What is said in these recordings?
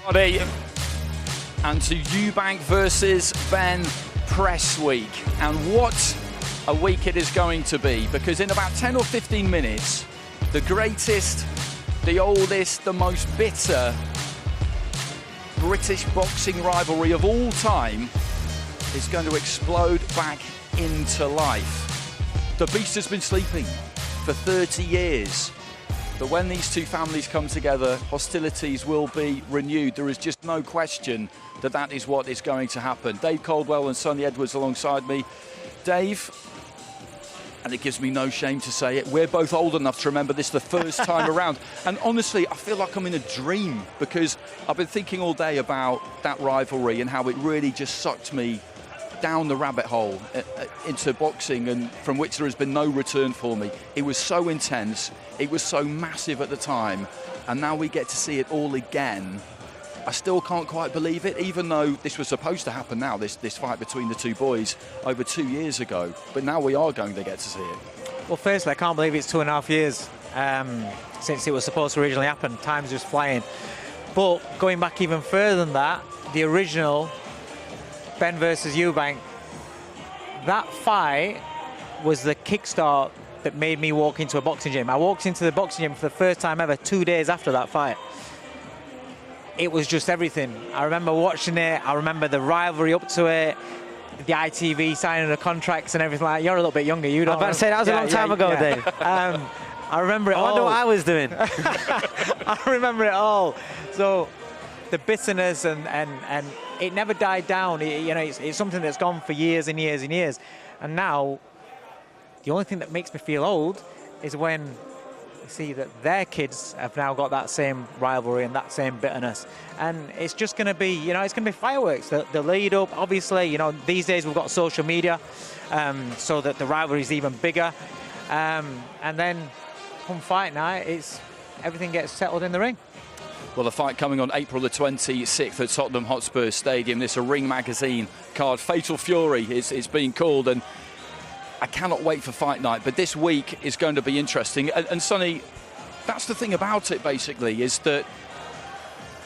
And to Eubank versus Benn press week. And what a week it is going to be, because in about 10 or 15 minutes, the greatest, the oldest, the most bitter British boxing rivalry of all time is going to explode back into life. The beast has been sleeping for 30 years. But when these two families come together, hostilities will be renewed. There is just no question that that is what is going to happen. Dave Caldwell and Sonny Edwards alongside me. Dave, and it gives me no shame to say it, we're both old enough to remember this the first time around. And honestly, I feel like I'm in a dream, because I've been thinking all day about that rivalry and how it really just sucked me down the rabbit hole into boxing, and from which there has been no return for me. It was so intense, it was so massive at the time, and now we get to see it all again. I still can't quite believe it, even though this was supposed to happen now, this fight between the two boys over 2 years ago. But now we are going to get to see it. Well, firstly, I can't believe it's 2.5 years since it was supposed to originally happen. Time's just flying. But going back even further than that, the original Benn versus Eubank, that fight was the kickstart that made me walk into a boxing gym. I walked into the boxing gym for the first time ever 2 days after that fight. It was just everything. I remember watching it. I remember the rivalry up to it, the ITV signing the contracts and everything like that. You're a little bit younger. You don't. I was about to say, that was a long time ago, Dave. I remember it all. I wonder what I was doing. I remember it all. So the bitterness and it never died down. It's something that's gone for years and years and years. And now, the only thing that makes me feel old is when you see that their kids have now got that same rivalry and that same bitterness. And it's just going to be, it's going to be fireworks. The lead up, obviously, these days we've got social media, so that the rivalry is even bigger. And then come fight night, everything gets settled in the ring. Well, the fight coming on April the 26th at Tottenham Hotspur Stadium. This is a Ring Magazine card. Fatal Fury is being called, and I cannot wait for fight night. But this week is going to be interesting. And Sonny, that's the thing about it, basically, is that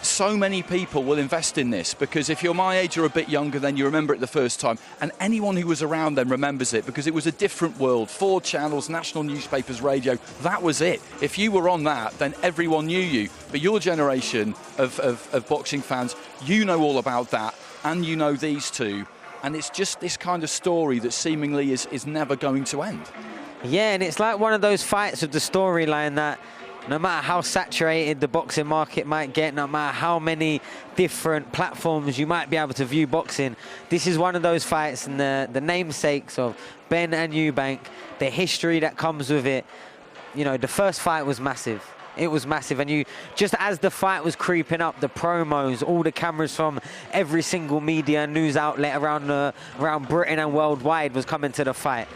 so many people will invest in this, because if you're my age or a bit younger, then you remember it the first time. And anyone who was around then remembers it, because it was a different world. 4 channels, national newspapers, radio, that was it. If you were on that, then everyone knew you. But your generation of boxing fans, you know all about that, and you know these two. And it's just this kind of story that seemingly is never going to end. Yeah, and it's like one of those fights of the storyline that no matter how saturated the boxing market might get, no matter how many different platforms you might be able to view boxing, this is one of those fights, and the namesakes of Benn and Eubank, the history that comes with it. The first fight was massive. It was massive, and just as the fight was creeping up, the promos, all the cameras from every single media news outlet around Britain and worldwide was coming to the fight.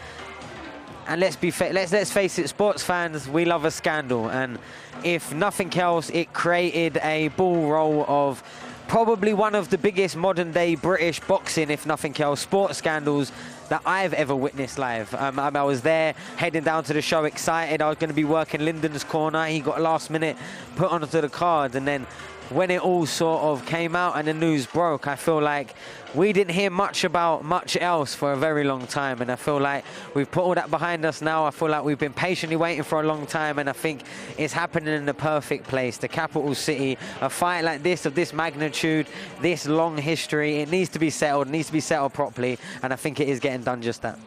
And let's face it, sports fans, we love a scandal. And if nothing else, it created a bull roll of probably one of the biggest modern day British boxing, if nothing else, sports scandals that I've ever witnessed live. I was there, heading down to the show, excited. I was going to be working Lyndon's corner. He got last minute put onto the card. And then when it all sort of came out and the news broke, I feel like we didn't hear much about much else for a very long time. And I feel like we've put all that behind us now. I feel like we've been patiently waiting for a long time, and I think it's happening in the perfect place, the capital city. A fight like this, of this magnitude, this long history, it needs to be settled, properly, and I think it is getting done just that.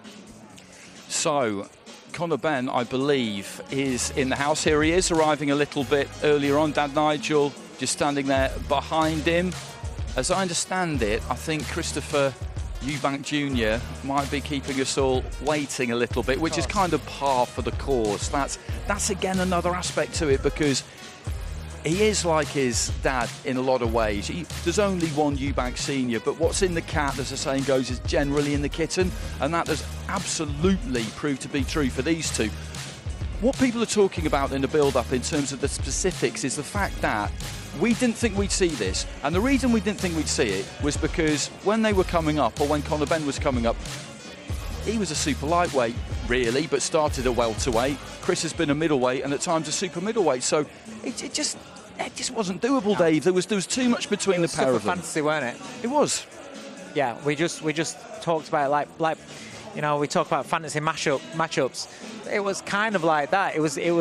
So, Conor Benn, I believe, is in the house. Here he is, arriving a little bit earlier on. Dad Nigel just standing there behind him. As I understand it, I think Christopher Eubank Jr might be keeping us all waiting a little bit, which is kind of par for the course. That's again another aspect to it, because he is like his dad in a lot of ways. There's only one Eubank Senior, but what's in the cat, as the saying goes, is generally in the kitten, and that has absolutely proved to be true for these two. What people are talking about in the build-up in terms of the specifics is the fact that we didn't think we'd see this. And the reason we didn't think we'd see it was because when they were coming up, or when Conor Benn was coming up, he was a super lightweight, really, but started at welterweight. Chris has been a middleweight and at times a super middleweight. So it just it just wasn't doable, Dave. There was too much between the pair of them. Fantasy, weren't it? It was. Yeah, we just talked about it like you know, we talk about fantasy matchups. It was kind of like that. It was you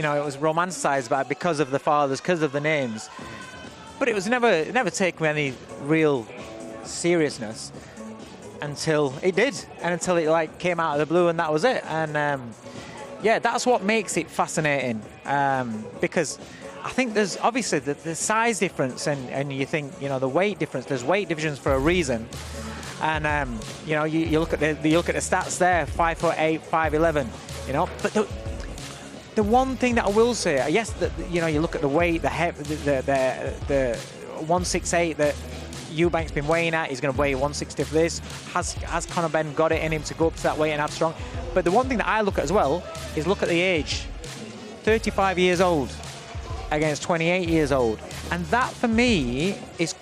know, it was romanticized by because of the fathers, because of the names, but it was never taken with any real seriousness until it did, and until it like came out of the blue, and that was it. And yeah, that's what makes it fascinating, because I think there's obviously the size difference, and you think, you know, the weight difference. There's weight divisions for a reason, and you know, you look at the stats there: 5'8", 5'11", you know. But the one thing that I will say, yes, that, you know, you look at the weight, the 168 that Eubank's been weighing at. He's going to weigh 160 for this. Has Conor Benn got it in him to go up to that weight and have strong? But the one thing that I look at as well is look at the age. 35 years old against 28 years old, and that for me is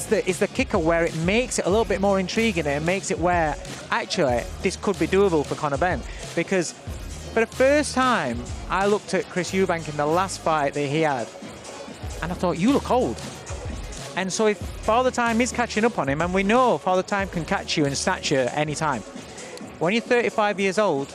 the kicker, where it makes it a little bit more intriguing, and it makes it where actually this could be doable for Conor Benn, because for the first time I looked at Chris Eubank in the last fight that he had, and I thought, you look old. And so if Father Time is catching up on him, and we know Father Time can catch you in stature any time, when you're 35 years old.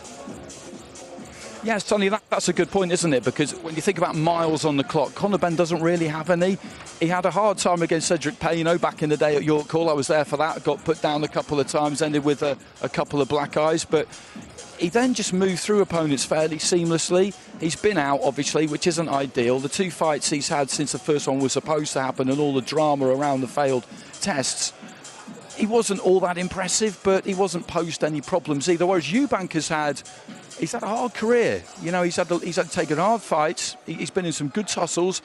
Yes, Tony, that's a good point, isn't it? Because when you think about miles on the clock, Conor Benn doesn't really have any. He had a hard time against Cedric Payno back in the day at York Hall. I was there for that. Got put down a couple of times, ended with a couple of black eyes. But he then just moved through opponents fairly seamlessly. He's been out, obviously, which isn't ideal. The 2 fights he's had since the first one was supposed to happen, and all the drama around the failed tests, he wasn't all that impressive, but he wasn't posed any problems either. Whereas Eubank he's had a hard career. You know, he's had to take hard fights. He's been in some good tussles.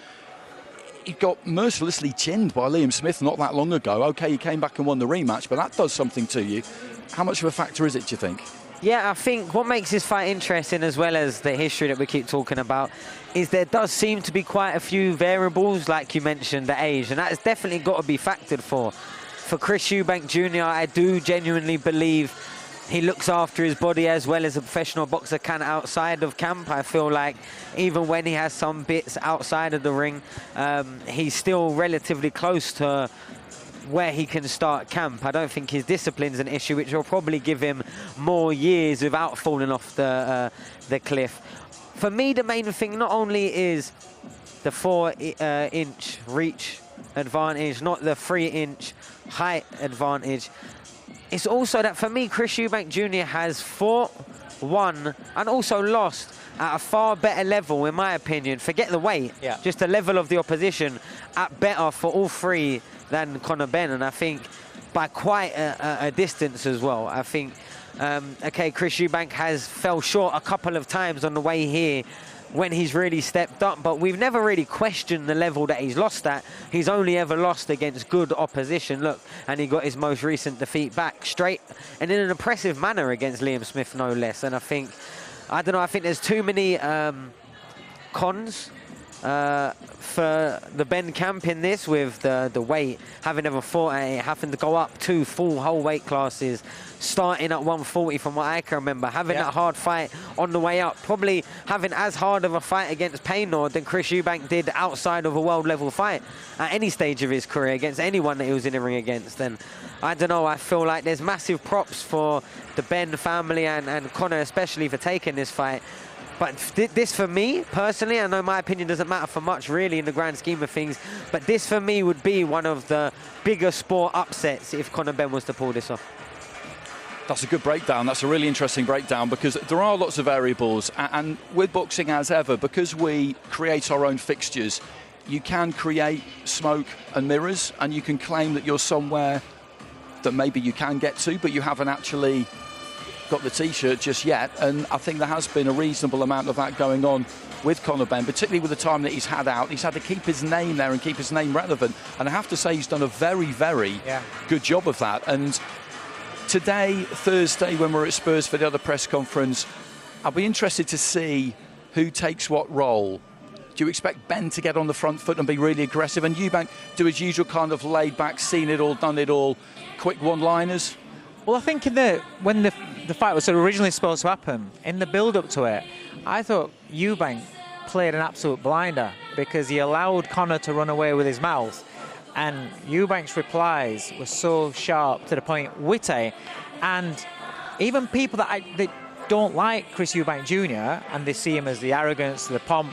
He got mercilessly chinned by Liam Smith not that long ago. OK, he came back and won the rematch, but that does something to you. How much of a factor is it, do you think? Yeah, I think what makes this fight interesting, as well as the history that we keep talking about, is there does seem to be quite a few variables, like you mentioned, the age, and that has definitely got to be factored for. For Chris Eubank Jr., I do genuinely believe he looks after his body as well as a professional boxer can outside of camp. I feel like even when he has some bits outside of the ring, he's still relatively close to where he can start camp. I don't think his discipline's an issue, which will probably give him more years without falling off the cliff. For me, the main thing not only is the 4-inch reach advantage, not the 3-inch height advantage, it's also that for me, Chris Eubank Jr. has fought, won, and also lost at a far better level, in my opinion. Forget the weight, just the level of the opposition at better for all three than Conor Benn, and I think by quite a distance as well. I think, okay, Chris Eubank has fell short a couple of times on the way here when he's really stepped up, but we've never really questioned the level that he's lost at. He's only ever lost against good opposition. Look, and he got his most recent defeat back straight and in an impressive manner against Liam Smith, no less. And I think, I don't know, I think there's too many cons for the Benn camp in this, with the weight, having never fought at it, having to go up 2 full whole weight classes, starting at 140 from what I can remember, having that hard fight on the way up, probably having as hard of a fight against Payno than Chris Eubank did outside of a world level fight at any stage of his career against anyone that he was in the ring against. And I don't know, I feel like there's massive props for the Benn family and Conor especially for taking this fight. But this, for me, personally, I know my opinion doesn't matter for much, really, in the grand scheme of things, but this, for me, would be one of the bigger sport upsets if Conor Benn was to pull this off. That's a good breakdown. That's a really interesting breakdown, because there are lots of variables. And with boxing, as ever, because we create our own fixtures, you can create smoke and mirrors, and you can claim that you're somewhere that maybe you can get to, but you haven't actually got the T-shirt just yet. And I think there has been a reasonable amount of that going on with Conor Benn, particularly with the time that he's had out. He's had to keep his name there and keep his name relevant. And I have to say he's done a very, very good job of that. And today, Thursday, when we're at Spurs for the other press conference, I'll be interested to see who takes what role. Do you expect Benn to get on the front foot and be really aggressive, and Eubank do his usual kind of laid back, seen it all, done it all, quick one-liners? Well, I think when the fight was originally supposed to happen, in the build-up to it, I thought Eubank played an absolute blinder because he allowed Conor to run away with his mouth. And Eubank's replies were so sharp, to the point, witty. And even people that don't like Chris Eubank Jr. and they see him as the arrogance, the pomp,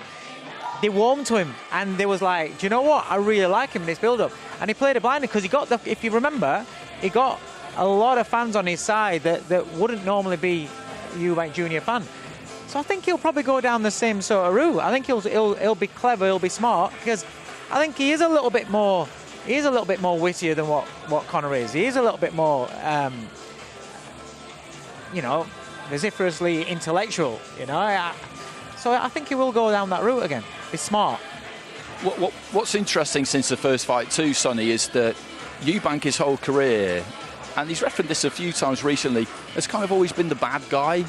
they warmed to him. And they was like, do you know what? I really like him in this build-up. And he played a blinder because he got, if you remember, he got a lot of fans on his side that wouldn't normally be Eubank Jr. fan. So I think he'll probably go down the same sort of route. I think he'll be clever, he'll be smart, because I think he is a little bit more wittier than what Conor is. He is a little bit more, vociferously intellectual, so I think he will go down that route again. Be smart. What's interesting since the first fight too, Sonny, is that Eubank his whole career, and he's referenced this a few times recently, has kind of always been the bad guy.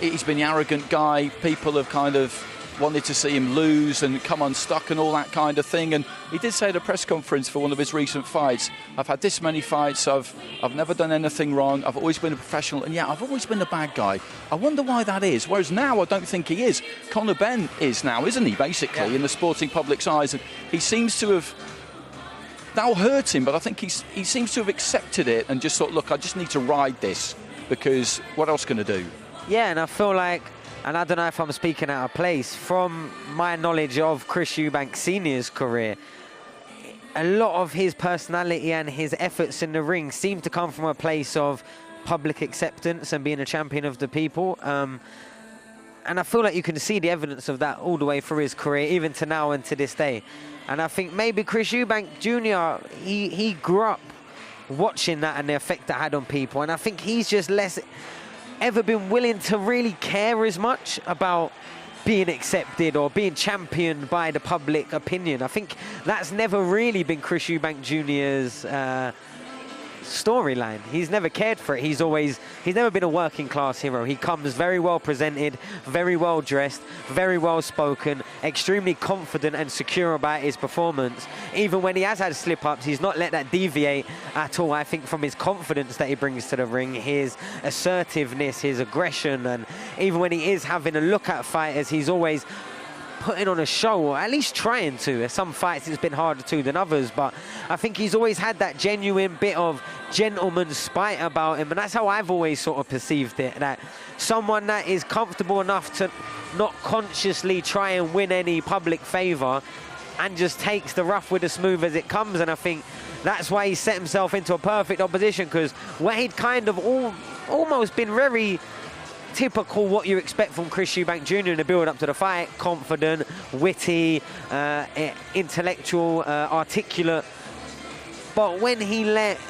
He's been the arrogant guy. People have kind of wanted to see him lose and come unstuck and all that kind of thing. And he did say at a press conference for one of his recent fights, I've had this many fights, I've never done anything wrong, I've always been a professional, and yeah, I've always been the bad guy. I wonder why that is. Whereas now I don't think he is. Conor Benn is now, isn't he, basically, in the sporting public's eyes. And he seems to have, that'll hurt him, but I think he seems to have accepted it and just thought, look, I just need to ride this, because what else can I do? Yeah, and I feel like, and I don't know if I'm speaking out of place, from my knowledge of Chris Eubank Sr.'s career, a lot of his personality and his efforts in the ring seem to come from a place of public acceptance and being a champion of the people. And I feel like you can see the evidence of that all the way through his career, even to now and to this day. And I think maybe Chris Eubank Jr., he grew up watching that and the effect that had on people. And I think he's just less ever been willing to really care as much about being accepted or being championed by the public opinion. I think that's never really been Chris Eubank Jr.'s storyline. He's never cared for it. He's never been a working class hero. He comes very well presented, very well dressed, very well spoken, extremely confident and secure about his performance. Even when he has had slip-ups, he's not let that deviate at all, I think, from his confidence that he brings to the ring, his assertiveness, his aggression, and even when he is having a look at fighters, he's always putting on a show, or at least trying to. Some fights it's been harder to than others, but I think he's always had that genuine bit of gentleman's spite about him, and that's how I've always sort of perceived it, that someone that is comfortable enough to not consciously try and win any public favour and just takes the rough with the smooth as it comes. And I think that's why he set himself into a perfect opposition, because where he'd kind of almost been very typical what you expect from Chris Eubank Jr. in the build-up to the fight, confident, witty, intellectual, articulate. But when he let,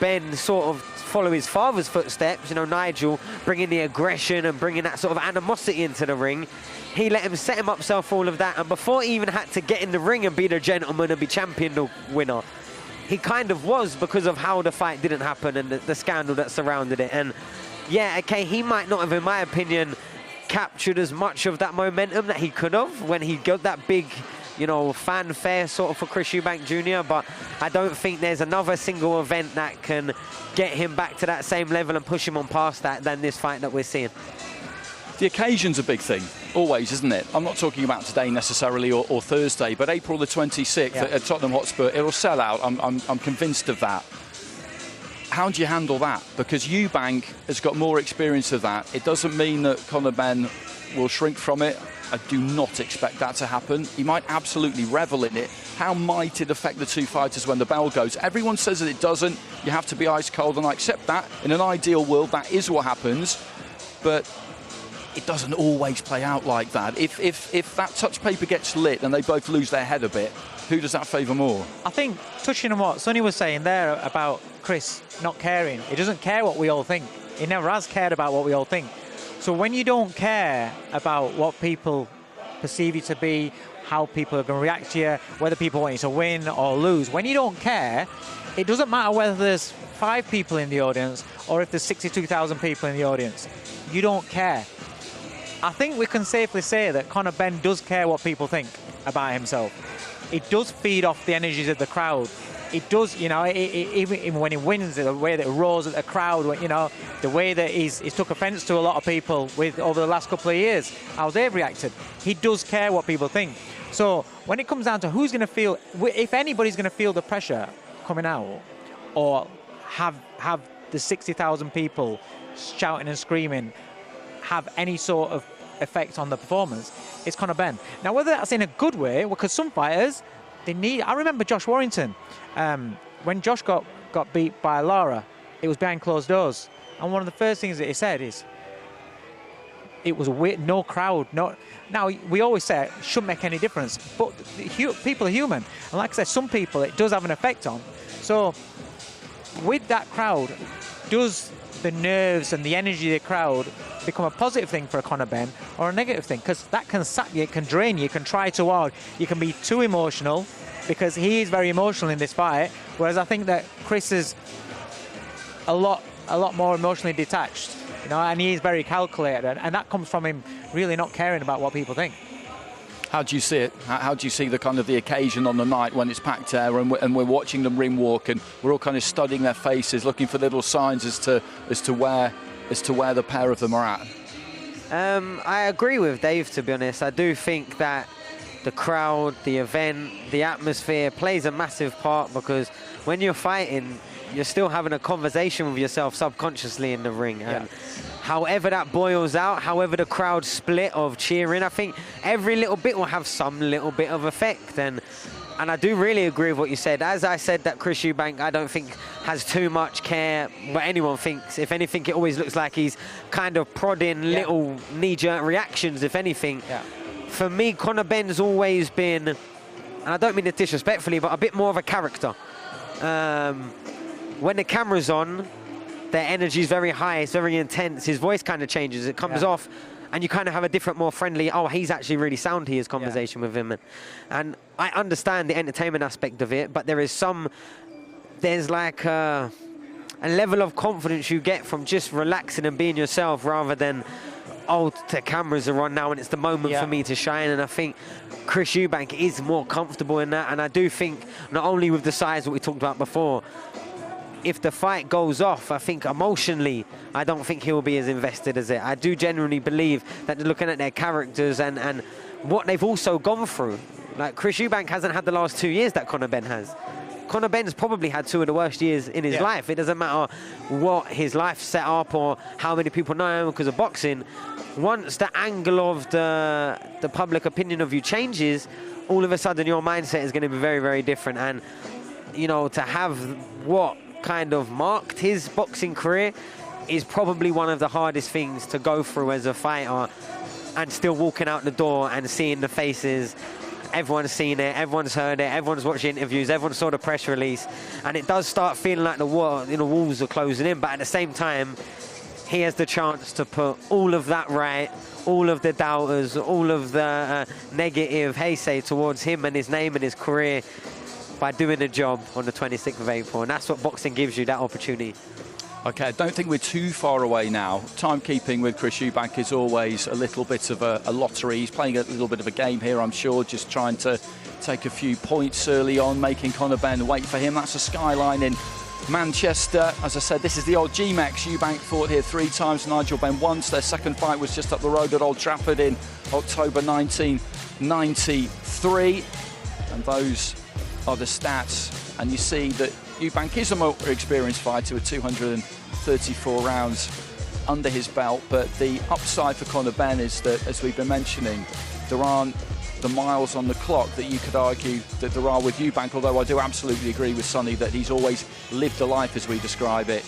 Ben sort of follow his father's footsteps, Nigel, bringing the aggression and bringing that sort of animosity into the ring, he let him set himself for all of that. And before he even had to get in the ring and be the gentleman and be champion or winner, he kind of was, because of how the fight didn't happen and the scandal that surrounded it. And yeah, okay, he might not have, in my opinion, captured as much of that momentum that he could have when he got that big, fanfare sort of for Chris Eubank Jr. But I don't think there's another single event that can get him back to that same level and push him on past that than this fight that we're seeing. The occasion's a big thing, always, isn't it? I'm not talking about today necessarily or Thursday, but April the 26th at Tottenham Hotspur, it'll sell out. I'm convinced of that. How do you handle that? Because Eubank has got more experience of that. It doesn't mean that Conor Benn will shrink from it. I do not expect that to happen. He might absolutely revel in it. How might it affect the two fighters when the bell goes? Everyone says that it doesn't. You have to be ice cold, and I accept that. In an ideal world, that is what happens. But it doesn't always play out like that. If that touch paper gets lit and they both lose their head a bit, who does that favour more? I think, touching on what Sonny was saying there about Chris not caring, he doesn't care what we all think. He never has cared about what we all think. So when you don't care about what people perceive you to be, how people are going to react to you, whether people want you to win or lose, when you don't care, it doesn't matter whether there's 5 people in the audience or if there's 62,000 people in the audience. You don't care. I think we can safely say that Conor Benn does care what people think about himself. It does feed off the energies of the crowd. it does, you know, even when he wins, the way that he roars at the crowd, you know, the way that he's took offence to a lot of people with over the last couple of years, how they've reacted. He does care what people think. So when it comes down to who's going to feel, if anybody's going to feel the pressure coming out, or have the 60,000 people shouting and screaming have any sort of effect on the performance, it's Conor Benn. Now, whether that's in a good way, because some fighters, they need... I remember Josh Warrington, when Josh got beat by Lara, it was behind closed doors. And one of the first things that he said is, it was weird, no crowd. No. Now, we always say it shouldn't make any difference, but people are human. And like I said, some people it does have an effect on. So with that crowd, does the nerves and the energy of the crowd become a positive thing for a Conor Benn or a negative thing? Because that can sap you, it can drain you, you can try too hard, you can be too emotional, because he is very emotional in this fight, whereas I think that Chris is a lot more emotionally detached, you know, and he is very calculated, and that comes from him really not caring about what people think. How do you see it? How do you see the kind of the occasion on the night when it's packed there and we're watching them ring walk and we're all kind of studying their faces, looking for little signs as to where the pair of them are at? I agree with Dave, to be honest. I do think that the crowd, the event, the atmosphere plays a massive part, because when you're fighting, you're still having a conversation with yourself subconsciously in the ring. And however that boils out, however the crowd split of cheering, I think every little bit will have some little bit of effect. And I do really agree with what you said. As I said, that Chris Eubank, I don't think has too much care what anyone thinks. If anything, it always looks like he's kind of prodding little knee-jerk reactions, if anything. For me, Conor Benn's always been, and I don't mean it disrespectfully, but a bit more of a character. When the camera's on, their energy is very high, it's very intense, his voice kind of changes, it comes off, and you kind of have a different, more friendly, oh, he's actually really sound here, his conversation with him. And I understand the entertainment aspect of it, but there's like a level of confidence you get from just relaxing and being yourself, rather than, oh, the cameras are on now and it's the moment for me to shine. And I think Chris Eubank is more comfortable in that, and I do think, not only with the size that we talked about before, if the fight goes off, I think emotionally, I don't think he'll be as invested as it. I do genuinely believe that they're looking at their characters and what they've also gone through. Like, Chris Eubank hasn't had the last 2 years that Conor Benn has. Conor Benn's probably had 2 of the worst years in his life. It doesn't matter what his life set up or how many people know him because of boxing. Once the angle of the public opinion of you changes, all of a sudden your mindset is going to be very, very different. And, you know, to have what kind of marked his boxing career is probably one of the hardest things to go through as a fighter, and still walking out the door and seeing the faces. Everyone's seen it, everyone's heard it, everyone's watched interviews, everyone saw the press release, and it does start feeling like the walls are closing in. But at the same time, he has the chance to put all of that right, all of the doubters, all of the negative hearsay towards him and his name and his career, by doing the job on the 26th of April. And that's what boxing gives you, that opportunity. Okay, I don't think we're too far away now. Timekeeping with Chris Eubank is always a little bit of a lottery. He's playing a little bit of a game here, I'm sure, just trying to take a few points early on, making Conor Benn wait for him. That's a skyline in Manchester. As I said, this is the old G-Mex. Eubank fought here 3 times, Nigel Benn once. Their second fight was just up the road at Old Trafford in October 1993. And those are the stats, and you see that Eubank is a more experienced fighter with 234 rounds under his belt, but the upside for Conor Benn is that, as we've been mentioning, there aren't the miles on the clock that you could argue that there are with Eubank, although I do absolutely agree with Sonny that he's always lived a life as we describe it,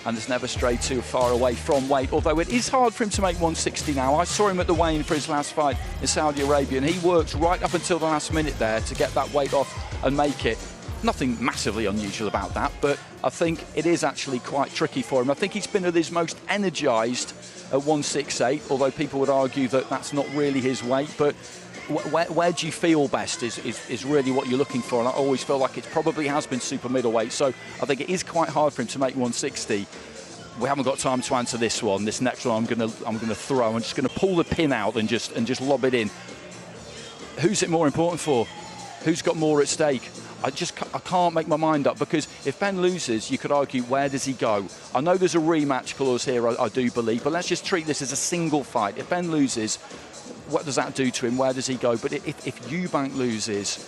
and has never strayed too far away from weight, although it is hard for him to make 160 now. I saw him at the weigh-in for his last fight in Saudi Arabia, and he worked right up until the last minute there to get that weight off and make it. Nothing massively unusual about that, but I think it is actually quite tricky for him. I think he's been at his most energised at 168, although people would argue that that's not really his weight. But where do you feel best is really what you're looking for, and I always feel like it probably has been super middleweight, so I think it is quite hard for him to make 160. We haven't got time to answer this one. This next one I'm gonna throw. I'm just gonna pull the pin out and just lob it in. Who's it more important for? Who's got more at stake? I can't make my mind up, because if Ben loses, you could argue, where does he go? I know there's a rematch clause here, I do believe, but let's just treat this as a single fight. If Ben loses, what does that do to him? Where does he go? But if Eubank loses,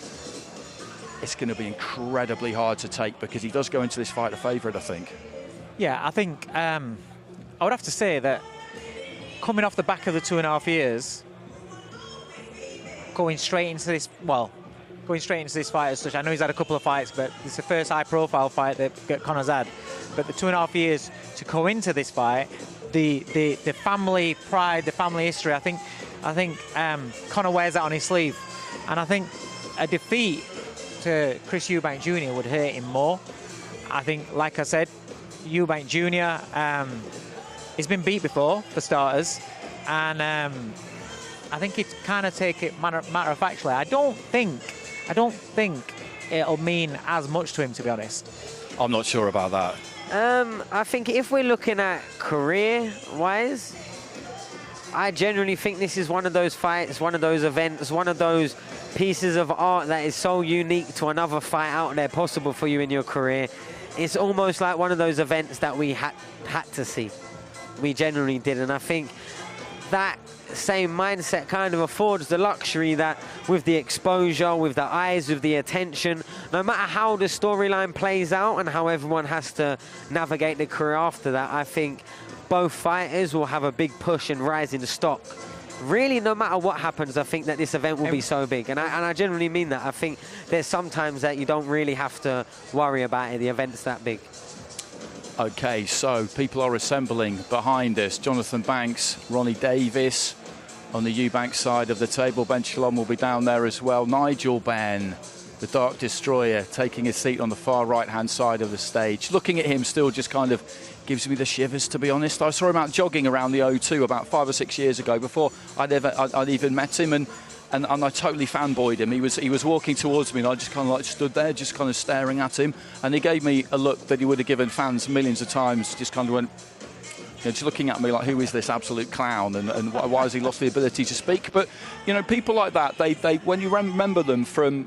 it's going to be incredibly hard to take, because he does go into this fight a favourite, I think. Yeah, I think I would have to say that coming off the back of the 2.5 years, going straight into this fight as such. I know he's had a couple of fights, but it's the first high-profile fight that Conor's had. But the 2.5 years to go into this fight, the family pride, the family history, I think Conor wears that on his sleeve. And I think a defeat to Chris Eubank Jr. would hurt him more. I think, like I said, Eubank Jr. He's been beat before, for starters, and I think he'd kind of take it matter of factly. I don't think it'll mean as much to him, to be honest. I'm not sure about that. I think if we're looking at career-wise, I genuinely think this is one of those fights, one of those events, one of those pieces of art that is so unique to another fight out there possible for you in your career. It's almost like one of those events that we had to see. We genuinely did, and I think that same mindset kind of affords the luxury that with the exposure, with the eyes, with the attention, no matter how the storyline plays out and how everyone has to navigate the career after that, I think both fighters will have a big push and rise in stock. Really, no matter what happens, I think that this event will be so big. And I genuinely mean that. I think there's sometimes that you don't really have to worry about it. The event's that big. Okay, so people are assembling behind us. Jonathan Banks, Ronnie Davis on the Eubank side of the table. Ben Shalom will be down there as well. Nigel Benn, the Dark Destroyer, taking his seat on the far right-hand side of the stage. Looking at him still just kind of gives me the shivers, to be honest. I saw him out jogging around the O2 about 5 or 6 years ago, before I'd even met him, and I totally fanboyed him. He was walking towards me, and I just kind of like stood there, just kind of staring at him, and he gave me a look that he would have given fans millions of times. Just kind of went, just looking at me like, who is this absolute clown, and why has he lost the ability to speak? But people like that, they when you remember them from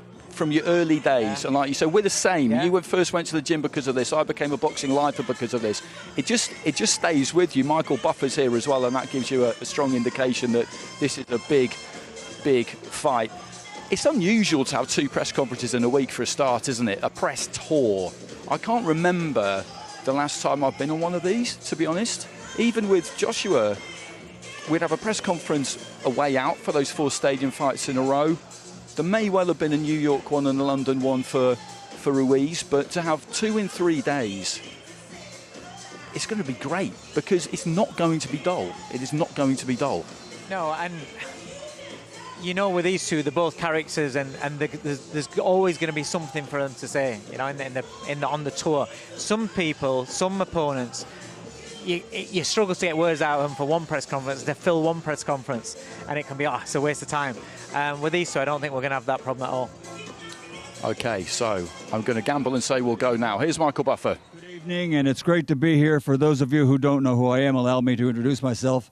your early days, and like you said, we're the same. Yeah. You first went to the gym because of this. I became a boxing lifer because of this. It just stays with you. Michael Buffer's here as well, and that gives you a strong indication that this is a big fight. It's unusual to have 2 press conferences in a week for a start, isn't it? A press tour. I can't remember the last time I've been on one of these, to be honest. Even with Joshua, we'd have a press conference a way out for those 4 stadium fights in a row. There may well have been a New York one and a London one for Ruiz, but to have 2 in 3 days, it's going to be great, because it's not going to be dull. It is not going to be dull. No, and with these two, they're both characters, and there's always going to be something for them to say. On the tour, some people, some opponents, you struggle to get words out of them for one press conference. They fill one press conference, and it can be it's a waste of time. With these two, I don't think we're going to have that problem at all. Okay, so I'm going to gamble and say we'll go now. Here's Michael Buffer. Good evening, and it's great to be here. For those of you who don't know who I am, allow me to introduce myself.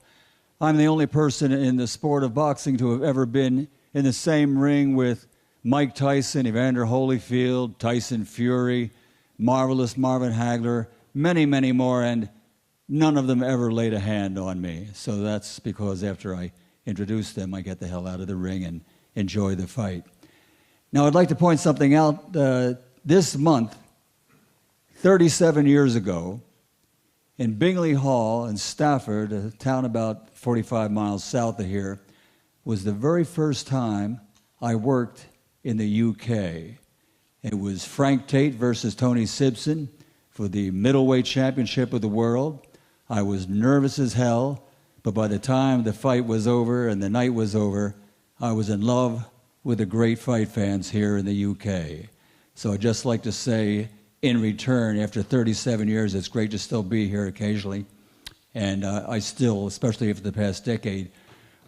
I'm the only person in the sport of boxing to have ever been in the same ring with Mike Tyson, Evander Holyfield, Tyson Fury, marvelous Marvin Hagler, many, many more, and none of them ever laid a hand on me. So that's because after I introduce them, I get the hell out of the ring and enjoy the fight. Now, I'd like to point something out. This month, 37 years ago, in Bingley Hall in Stafford, a town about 45 miles south of here, was the very first time I worked in the UK. It was Frank Tate versus Tony Simpson for the middleweight championship of the world. I was nervous as hell, but by the time the fight was over and the night was over, I was in love with the great fight fans here in the UK. So I'd just like to say, in return, after 37 years, it's great to still be here occasionally. And I still, especially for the past decade,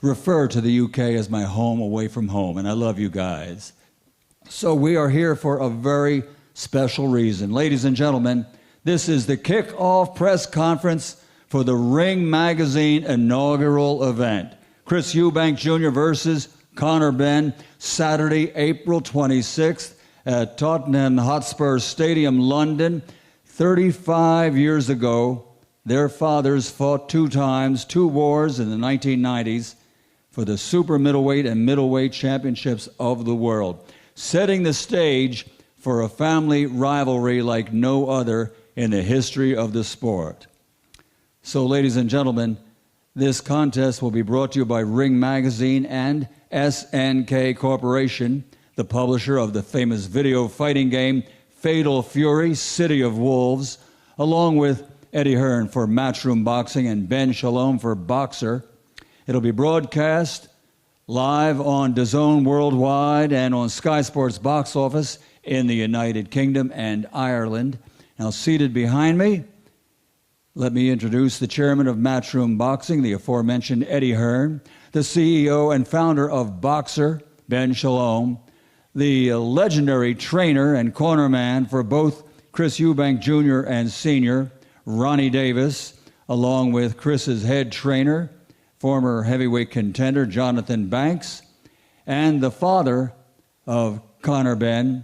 refer to the UK as my home away from home, and I love you guys. So we are here for a very special reason. Ladies and gentlemen, this is the kickoff press conference for the Ring Magazine inaugural event. Chris Eubank Jr. versus Conor Benn, Saturday, April 26th at Tottenham Hotspur Stadium, London. 35 years ago, their fathers fought 2 times, 2 wars in the 1990s for the super middleweight and middleweight championships of the world, setting the stage for a family rivalry like no other in the history of the sport. So, ladies and gentlemen, this contest will be brought to you by Ring Magazine and SNK Corporation, the publisher of the famous video fighting game Fatal Fury, City of Wolves, along with Eddie Hearn for Matchroom Boxing and Ben Shalom for Boxer. It'll be broadcast live on DAZN worldwide and on Sky Sports Box Office in the United Kingdom and Ireland. Now, seated behind me, let me introduce the chairman of Matchroom Boxing, the aforementioned Eddie Hearn, the CEO and founder of Boxer, Ben Shalom, the legendary trainer and cornerman for both Chris Eubank Jr. and Sr., Ronnie Davis, along with Chris's head trainer, former heavyweight contender Jonathan Banks, and the father of Conor Benn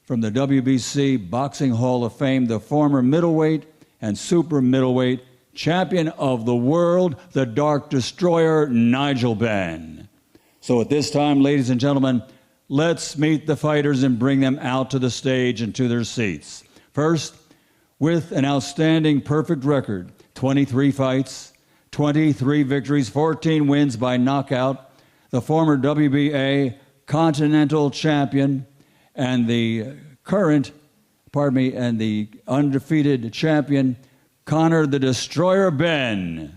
from the WBC Boxing Hall of Fame, the former middleweight and super middleweight champion of the world, the Dark Destroyer, Nigel Benn. So at this time, ladies and gentlemen, let's meet the fighters and bring them out to the stage and to their seats. First, with an outstanding perfect record, 23 fights, 23 victories, 14 wins by knockout, the former WBA Continental Champion and the and the undefeated champion, Conor the Destroyer Benn.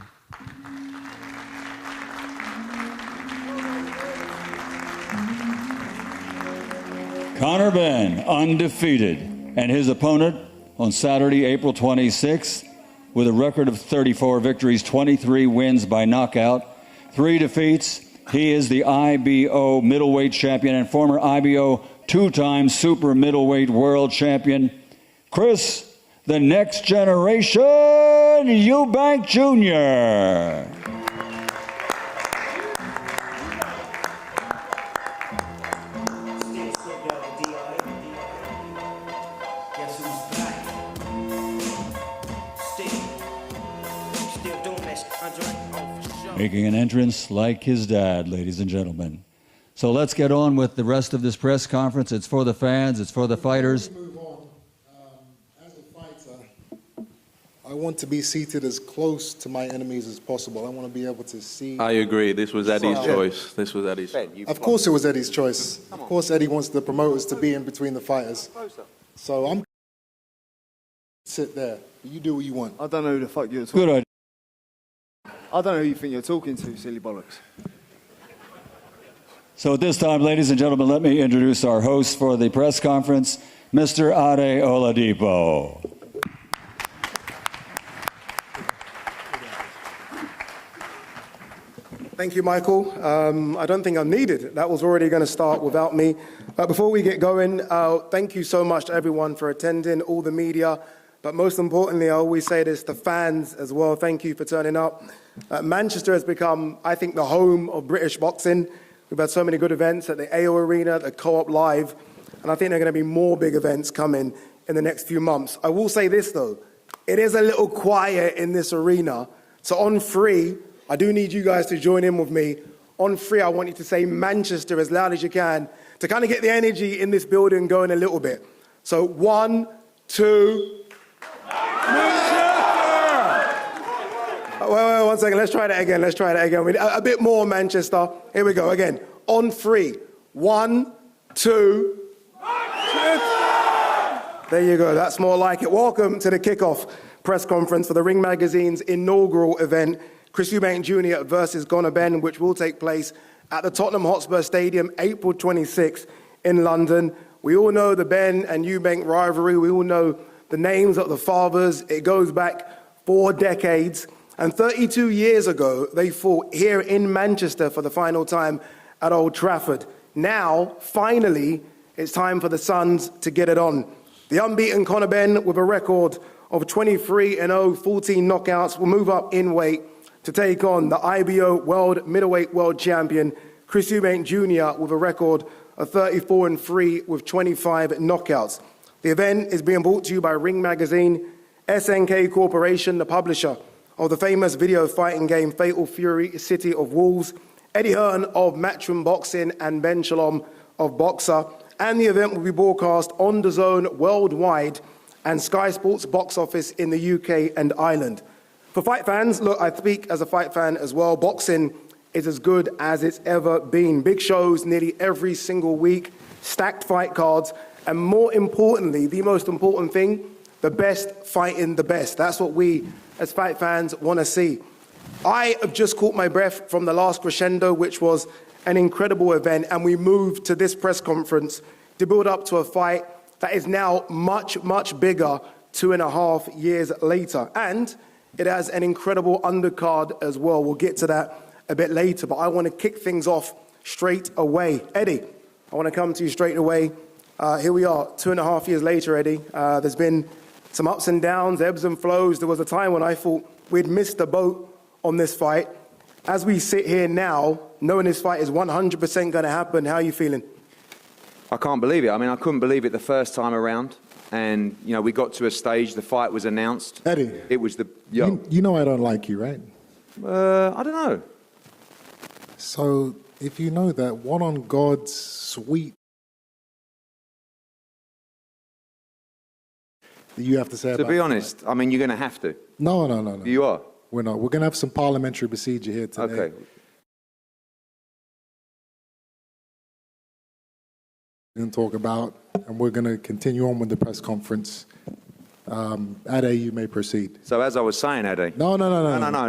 Conor Benn, undefeated, and his opponent on Saturday, April 26th, with a record of 34 victories, 23 wins by knockout, 3 defeats. He is the IBO middleweight champion and former IBO 2-time super middleweight world champion, Chris, the next generation, Eubank Jr. Making an entrance like his dad, ladies and gentlemen. So let's get on with the rest of this press conference. It's for the fans, it's for the fighters. Move on. As a fighter, I want to be seated as close to my enemies as possible. I want to be able to see. I agree. This was Eddie's choice. This was Eddie's choice. Of course it was Eddie's choice. Of course Eddie wants the promoters to be in between the fighters. So I'm sit there. You do what you want. I don't know who the fuck you're talking to. Good idea. I don't know who you think you're talking to, silly bollocks. So at this time, ladies and gentlemen, let me introduce our host for the press conference, Mr. Ade Oladipo. Thank you, Michael. I don't think I'm needed. That was already going to start without me. But before we get going, thank you so much to everyone for attending, all the media. But most importantly, I always say this, the fans as well. Thank you for turning up. Manchester has become, I think, the home of British boxing. We've had so many good events at the AO Arena, the Co-op Live, and I think there are going to be more big events coming in the next few months. I will say this, though. It is a little quiet in this arena. So on 3, I do need you guys to join in with me. On 3, I want you to say Manchester as loud as you can to kind of get the energy in this building going a little bit. So 1, 2... Wait, 1 second. Let's try that again. A bit more, Manchester. Here we go again. On 3. 1, 2. There you go. That's more like it. Welcome to the kickoff press conference for the Ring Magazine's inaugural event, Chris Eubank Jr. versus Conor Benn, which will take place at the Tottenham Hotspur Stadium, April 26th in London. We all know the Benn and Eubank rivalry. We all know the names of the fathers. It goes back 4 decades. And 32 years ago, they fought here in Manchester for the final time at Old Trafford. Now, finally, it's time for the Sons to get it on. The unbeaten Conor Benn, with a record of 23-0, 14 knockouts, will move up in weight to take on the IBO World Middleweight World Champion, Chris Eubank Jr., with a record of 34-3 with 25 knockouts. The event is being brought to you by Ring Magazine, SNK Corporation, the publisher of the famous video fighting game Fatal Fury, City of Wolves, Eddie Hearn of Matchroom Boxing, and Ben Shalom of Boxer. And the event will be broadcast on DAZN worldwide and Sky Sports box office in the UK and Ireland. For fight fans, look, I speak as a fight fan as well. Boxing is as good as it's ever been. Big shows nearly every single week, stacked fight cards, and more importantly, the most important thing, the best fighting the best. That's what we as fight fans want to see. I have just caught my breath from the last crescendo, which was an incredible event, and we moved to this press conference to build up to a fight that is now much, much bigger 2.5 years later. And it has an incredible undercard as well. We'll get to that a bit later, but I want to kick things off straight away. Eddie, I want to come to you straight away. Here we are, 2.5 years later, Eddie. There's been some ups and downs, ebbs and flows. There was a time when I thought we'd missed the boat on this fight. As we sit here now, knowing this fight is 100% going to happen, how are you feeling? I can't believe it. I mean, I couldn't believe it the first time around. And, you know, we got to a stage, the fight was announced. Eddie, it was the... You know I don't like you, right? I don't know. So, if you know that, what on God's sweet do you have to say about it? To be honest, I mean, you're going to have to. No. You are? We're not. We're going to have some parliamentary procedure here today. Okay. And talk about, and we're going to continue on with the press conference. Ade, you may proceed. So as I was saying, Ade. No.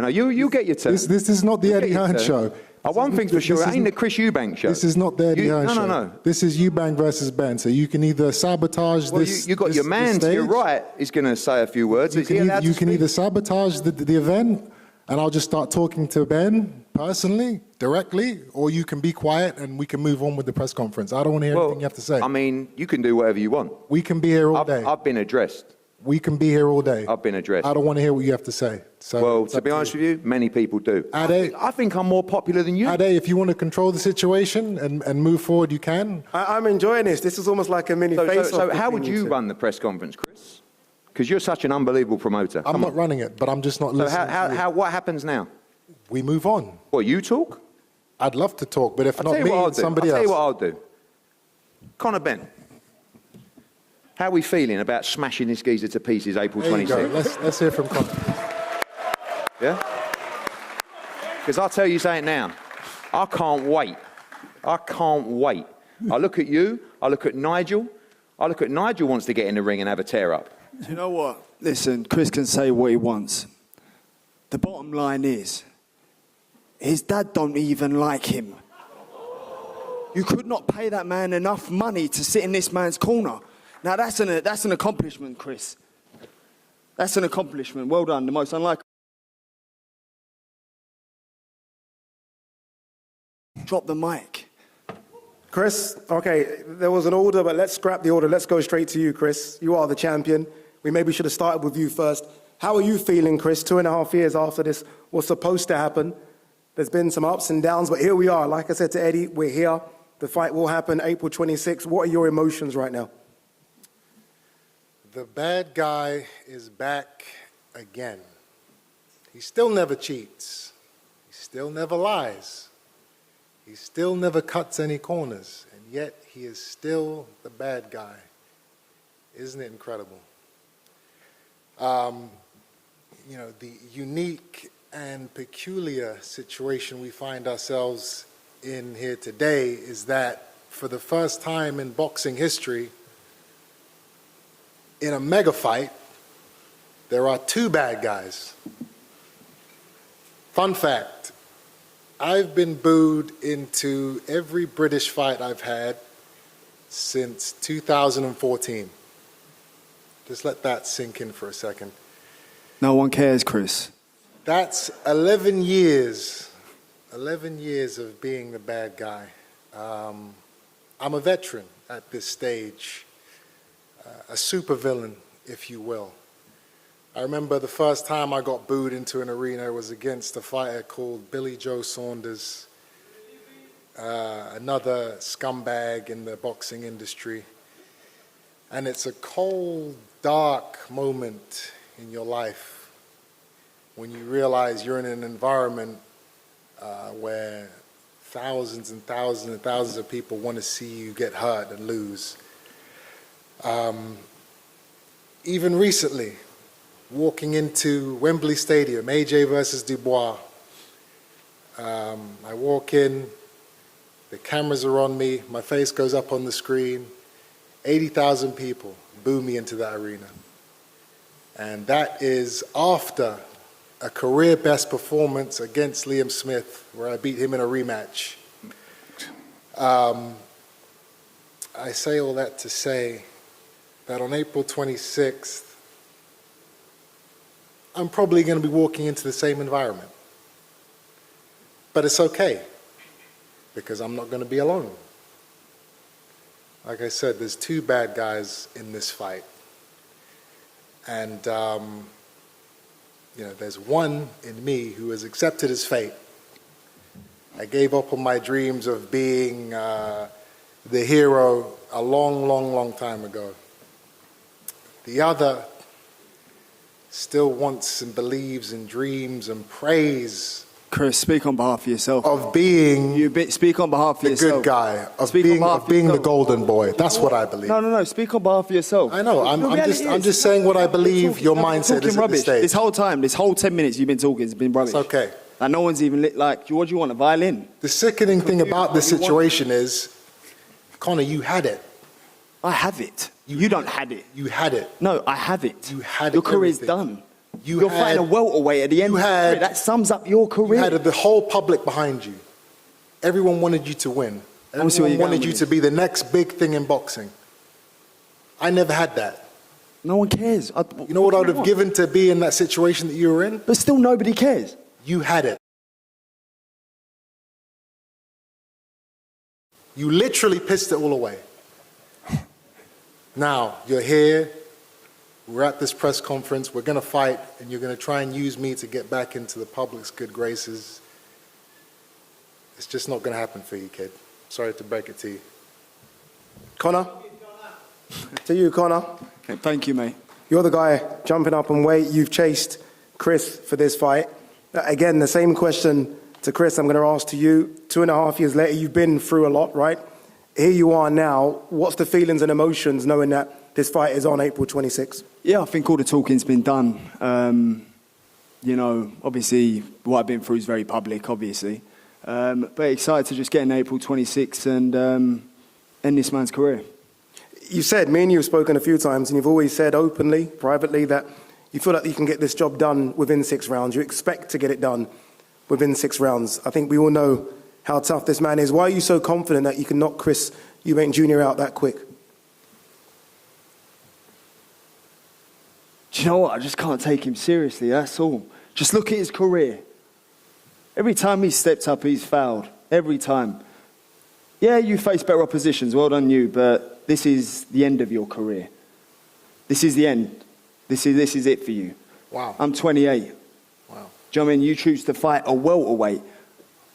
You get your turn. This is not the Eddie Hearn show. One thing's for sure, it ain't the Chris Eubank show. This is not the Eddie Hearn show. No. This is Eubank versus Ben. So you can either sabotage this. You got your man to your right is going to say a few words. You can either sabotage the event, and I'll just start talking to Ben personally, directly, or you can be quiet and we can move on with the press conference. I don't want to hear anything you have to say. I mean, you can do whatever you want. We can be here all day. I've been addressed. We can be here all day. I've been addressed. I don't want to hear what you have to say. So well, to be honest with you, many people do. Ade, I think I'm more popular than you. Ade, if you want to control the situation and move forward, you can. I'm enjoying this. This is almost like a mini face-off. So how would you run the press conference, Chris? Because you're such an unbelievable promoter. I'm not running it, but I'm just not listening. So what happens now? We move on. Well, you talk? I'd love to talk, but if not me, somebody else. I'll tell you what I'll do. Conor Benn. How are we feeling about smashing this geezer to pieces April 26th? Let's hear from Conor. Yeah? Because I'll tell you something now. I can't wait. I can't wait. I look at you. I look at Nigel. I look at Nigel wants to get in the ring and have a tear-up. You know what? Listen, Chris can say what he wants. The bottom line is, his dad don't even like him. You could not pay that man enough money to sit in this man's corner. Now, that's an accomplishment, Chris. That's an accomplishment. Well done. The most unlikely. Drop the mic. Chris, okay, there was an order, but let's scrap the order. Let's go straight to you, Chris. You are the champion. We maybe should have started with you first. How are you feeling, Chris, 2.5 years after this was supposed to happen? There's been some ups and downs, but here we are. Like I said to Eddie, we're here. The fight will happen April 26th. What are your emotions right now? The bad guy is back again. He still never cheats. He still never lies. He still never cuts any corners. And yet he is still the bad guy. Isn't it incredible? You know, the unique and peculiar situation we find ourselves in here today is that for the first time in boxing history, in a mega fight, there are two bad guys. Fun fact, I've been booed into every British fight I've had since 2014. Just let that sink in for a second. No one cares, Chris. That's 11 years. 11 years of being the bad guy. I'm a veteran at this stage. A supervillain, if you will. I remember the first time I got booed into an arena was against a fighter called Billy Joe Saunders. another scumbag in the boxing industry. And it's a cold, dark moment in your life when you realize you're in an environment where thousands and thousands and thousands of people want to see you get hurt and lose. Even recently, walking into Wembley Stadium, AJ versus Dubois, I walk in, the cameras are on me, my face goes up on the screen, 80,000 people boo me into that arena. And that is after a career best performance against Liam Smith, where I beat him in a rematch. I say all that to say that on April 26th, I'm probably going to be walking into the same environment. But it's okay, because I'm not going to be alone. Like I said, there's two bad guys in this fight. And, there's one in me who has accepted his fate. I gave up on my dreams of being the hero a long, long, long time ago. The other still wants and believes and dreams and prays. Chris, speak on behalf of yourself. Of being speak on behalf of the yourself. good guy, of being the golden boy. That's what I believe. No. Speak on behalf of yourself. I know. I'm just saying what I believe your mindset is at this stage. This whole time, this whole 10 minutes you've been talking has been rubbish. It's okay. And no one's even what do you want, a violin? The sickening thing about this situation is, Conor, you had it. I have it. You don't had it. You had it. No, I have it. You had Your it. career's done. You're fighting a welterweight at the end of the career. That sums up your career. You had the whole public behind you. Everyone wanted you to win. Everyone wanted you to be the next big thing in boxing. I never had that. No one cares. You know what I would have given to be in that situation that you were in? But still nobody cares. You had it. You literally pissed it all away. Now, you're here. We're at this press conference, we're going to fight, and you're going to try and use me to get back into the public's good graces. It's just not going to happen for you, kid. Sorry to break it to you. Conor? To you, Conor. Okay, thank you, mate. You're the guy jumping up and weight. You've chased Chris for this fight. Again, the same question to Chris I'm going to ask to you. 2.5 years later, you've been through a lot, right? Here you are now. What's the feelings and emotions knowing that this fight is on April 26th? Yeah, I think all the talking's been done. Obviously, what I've been through is very public, obviously. But excited to just get in April 26th and end this man's career. You said, me and you have spoken a few times, and you've always said openly, privately, that you feel like you can get this job done within 6 rounds. You expect to get it done within 6 rounds. I think we all know how tough this man is. Why are you so confident that you can knock Chris Eubank Jr. out that quick? Do you know what? I just can't take him seriously, that's all. Just look at his career. Every time he's stepped up, he's fouled. Every time. Yeah, you face better oppositions, well done you, but this is the end of your career. This is the end. This is it for you. Wow. I'm 28. Wow. Do you know what I mean? You choose to fight a welterweight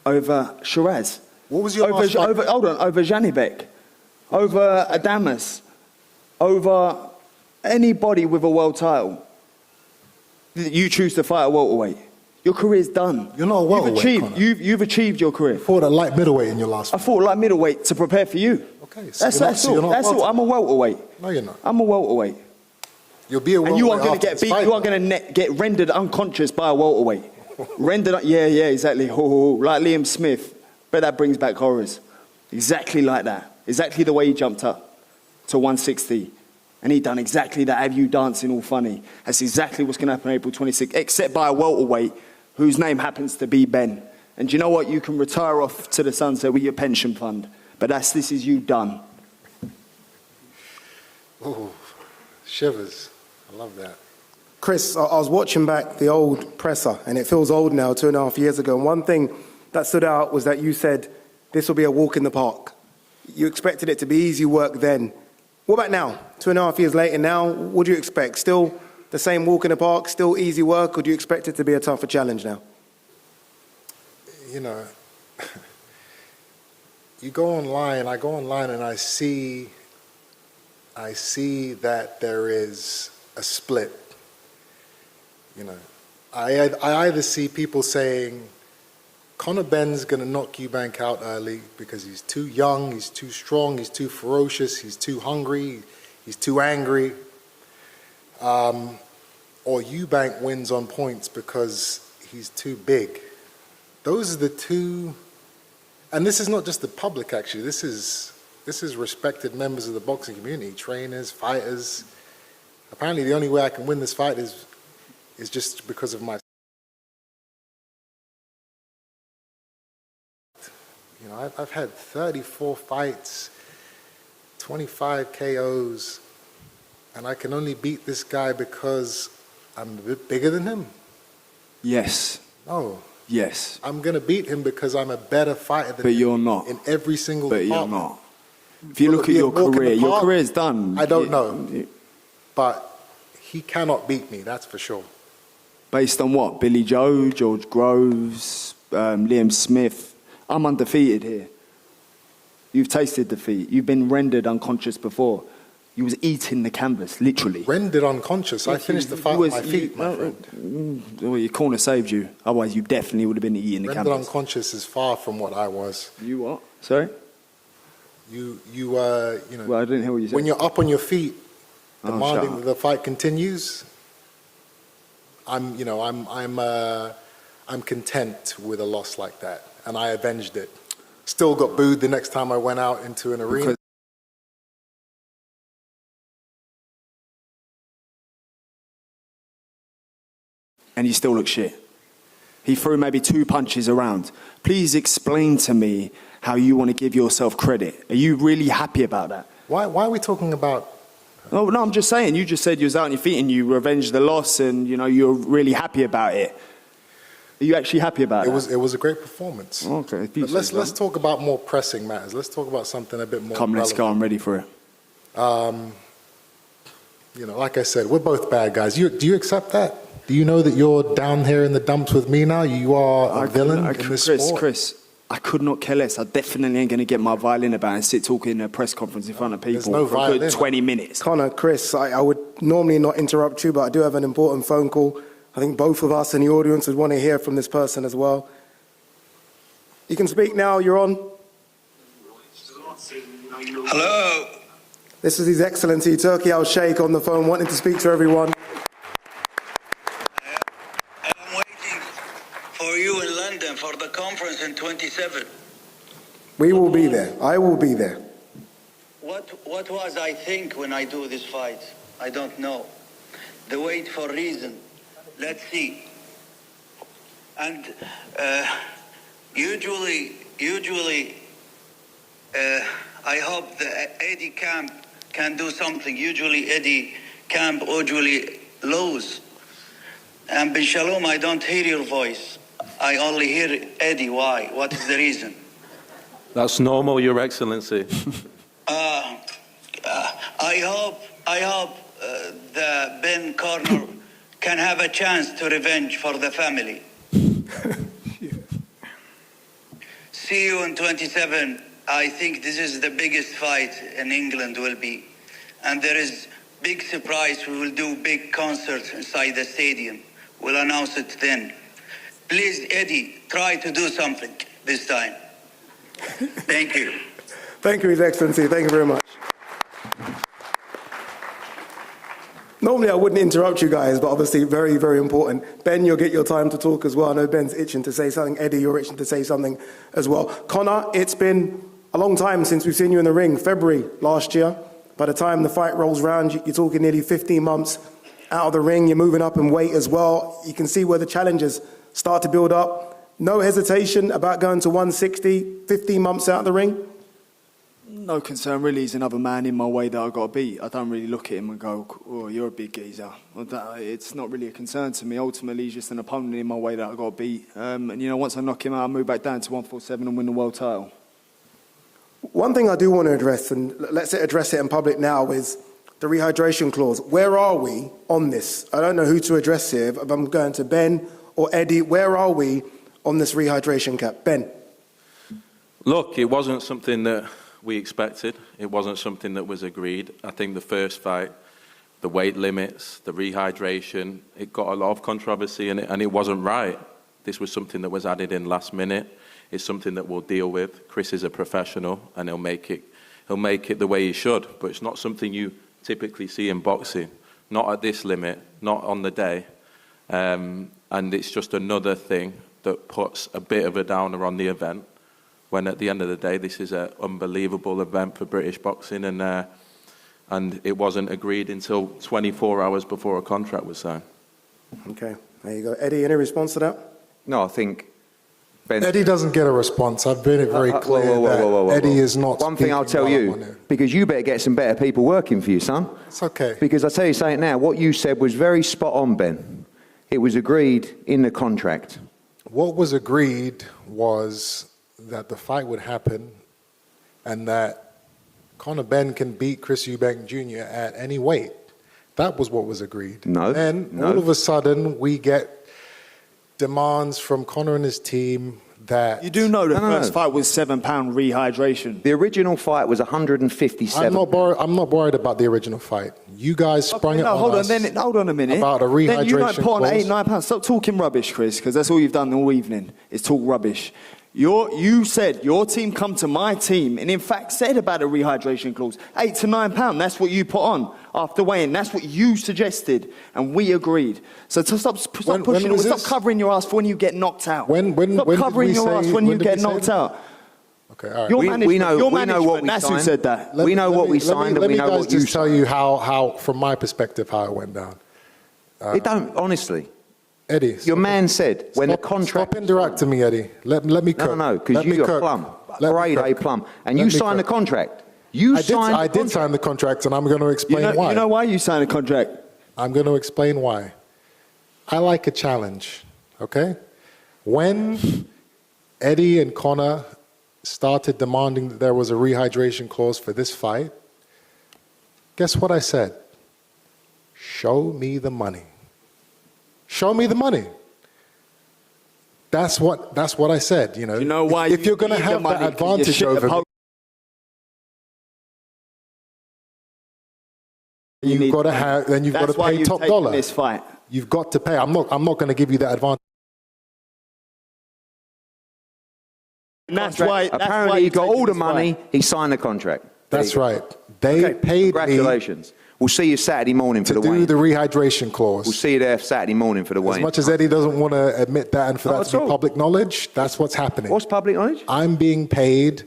over Shiraz. What was your last fight? Over Janibek. Over Adamas. Over anybody with a world title. You choose to fight a welterweight. Your career's done. You're not a welterweight, You've achieved your career. You fought a light middleweight in your last fight. I fought a light middleweight to prepare for you. Okay, That's all. I'm a welterweight. No, you're not. I'm a welterweight. You'll be a welterweight. And you are going to get beat. Fight, you are going to get rendered unconscious by a welterweight. Rendered. Yeah, exactly. Like Liam Smith. But that brings back horrors. Exactly like that. Exactly the way he jumped up to 160. And he done exactly that. Have you dancing all funny? That's exactly what's going to happen on April 26th. Except by a welterweight whose name happens to be Ben. And do you know what? You can retire off to the sunset with your pension fund. But this is you done. Oh, shivers. I love that. Chris, I was watching back the old presser, and it feels old now, 2.5 years ago. And one thing that stood out was that you said this will be a walk in the park. You expected it to be easy work then. What about now? 2.5 years later now, what do you expect? Still the same walk in the park, still easy work, or do you expect it to be a tougher challenge now? You know, you go online, I go online and I see that there is a split. You know, I either see people saying Conor Benn's going to knock Eubank out early because he's too young, he's too strong, he's too ferocious, he's too hungry, he's too angry. Or Eubank wins on points because he's too big. Those are the two, and this is not just the public actually, this is respected members of the boxing community, trainers, fighters. Apparently the only way I can win this fight is just because of my, you know, I've had 34 fights, 25 KOs, and I can only beat this guy because I'm a bit bigger than him? Yes. No. Yes. I'm going to beat him because I'm a better fighter than him. But you're not. In every single department. But you're not. If you look at your career's done. I don't know. But he cannot beat me, that's for sure. Based on what? Billy Joe, George Groves, Liam Smith. I'm undefeated here. You've tasted defeat. You've been rendered unconscious before. You was eating the canvas, literally. Rendered unconscious? I finished the fight with my feet, my friend. Well, your corner saved you. Otherwise, you definitely would have been eating the canvas. Rendered unconscious is far from what I was. You what? Sorry? You know... Well, I didn't hear what you said. When you're up on your feet, demanding that the fight continues, I'm content with a loss like that. And I avenged it. Still got booed the next time I went out into an arena. And you still look shit. He threw maybe 2 punches around. Please explain to me how you want to give yourself credit. Are you really happy about that? Why are we talking about... Oh, no, I'm just saying. You just said you was out on your feet and you revenged the loss and, you know, you're really happy about it. Are you actually happy about it? It was a great performance. Okay. But let's talk about more pressing matters. Let's talk about something a bit more Come, let's go. I'm ready for it. You know, like I said, we're both bad guys. Do you accept that? Do you know that you're down here in the dumps with me now? You are a villain in this sport? Chris, I could not care less. I definitely ain't going to get my violin about and sit talking in a press conference in front of people for a good 20 minutes. Conor, Chris, I would normally not interrupt you, but I do have an important phone call. I think both of us in the audience would want to hear from this person as well. You can speak now, you're on. Hello. This is His Excellency Turkey Al-Sheikh on the phone wanting to speak to everyone. I'm waiting for you in London for the conference in 27. We will be there. I will be there. What was I think when I do this fight? I don't know. The wait for reason. Let's see. And usually, I hope the Eddie Camp can do something. Usually Eddie Camp usually lose. And Bin Shalom, I don't hear your voice. I only hear Eddie. Why? What is the reason? That's normal, Your Excellency. I hope the Ben corner can have a chance to revenge for the family. See you in 27. I think this is the biggest fight in England will be. And there is big surprise. We will do big concerts inside the stadium. We'll announce it then. Please, Eddie, try to do something this time. Thank you. Thank you, His Excellency. Thank you very much. Normally I wouldn't interrupt you guys, but obviously very, very important. Ben, you'll get your time to talk as well. I know Ben's itching to say something. Eddie, you're itching to say something as well. Conor, it's been a long time since we've seen you in the ring, February last year. By the time the fight rolls around, you're talking nearly 15 months out of the ring. You're moving up in weight as well. You can see where the challenges start to build up. No hesitation about going to 160, 15 months out of the ring? No concern, really. He's another man in my way that I've got to beat. I don't really look at him and go, oh, you're a big geezer. It's not really a concern to me. Ultimately, he's just an opponent in my way that I've got to beat. And, you know, once I knock him out, I'll move back down to 147 and win the world title. One thing I do want to address, and let's address it in public now, is the rehydration clause. Where are we on this? I don't know who to address here. If I'm going to Ben or Eddie, where are we on this rehydration cap? Ben? Look, it wasn't something that we expected. It wasn't something that was agreed. I think the first fight, the weight limits, the rehydration, it got a lot of controversy and it wasn't right. This was something that was added in last minute. It's something that we'll deal with. Chris is a professional and he'll make it the way he should, but it's not something you typically see in boxing. Not at this limit, not on the day. And it's just another thing that puts a bit of a downer on the event, when at the end of the day, this is an unbelievable event for British boxing, and it wasn't agreed until 24 hours before a contract was signed. Okay, there you go. Eddie, any response to that? No, I think Ben... Eddie doesn't get a response. I've made it very clear that Eddie is not. One thing I'll tell you, because you better get some better people working for you, son. It's okay. Because I'll tell you something now, what you said was very spot on, Ben. It was agreed in the contract. What was agreed was that the fight would happen and that Conor Benn can beat Chris Eubank Jr. at any weight. That was what was agreed. No. And all of a sudden, we get demands from Conor and his team that... You do know the first fight was £7 rehydration. The original fight was 157. I'm not worried about the original fight. You guys sprung it on us. Hold on a minute. About a rehydration Then you don't put on clause. £8, £9. Stop talking rubbish, Chris, because that's all you've done all evening, is talk rubbish. You said your team come to my team and in fact said about a rehydration clause. £8 to £9, that's what you put on after weighing. That's what you suggested and we agreed. So to stop pushing, stop covering your ass for when you get knocked out. Stop covering your ass when you get knocked out. Okay, all right. We know what we that's signed. who said that. We know what we signed and we know what you signed. Let me just tell you how, from my perspective, how it went down. It don't, honestly. Eddie, your man said when the contract... Stop interrupting me, Eddie. Let me cook. No, because you got plum. Grade A plum. And you signed the contract. I did sign the contract, and I'm going to explain why. You know why you signed the contract? I'm going to explain why. I like a challenge, okay? When Eddie and Conor started demanding that there was a rehydration clause for this fight, guess what I said? Show me the money. Show me the money. That's what I said. You know why? If you're going to have that advantage over me, you've got to have. Then you've got to pay top dollar. This fight. You've got to pay. I'm not going to give you that advantage. And that's why. Apparently, he got all the money. He signed the contract. That's right. They paid Congratulations. We'll see you Saturday morning for the weigh-in. To do the rehydration clause. We'll see you there Saturday morning for the weigh-in. As much as Eddie doesn't want to admit that and for that to be public knowledge, that's what's happening. What's public knowledge? I'm being paid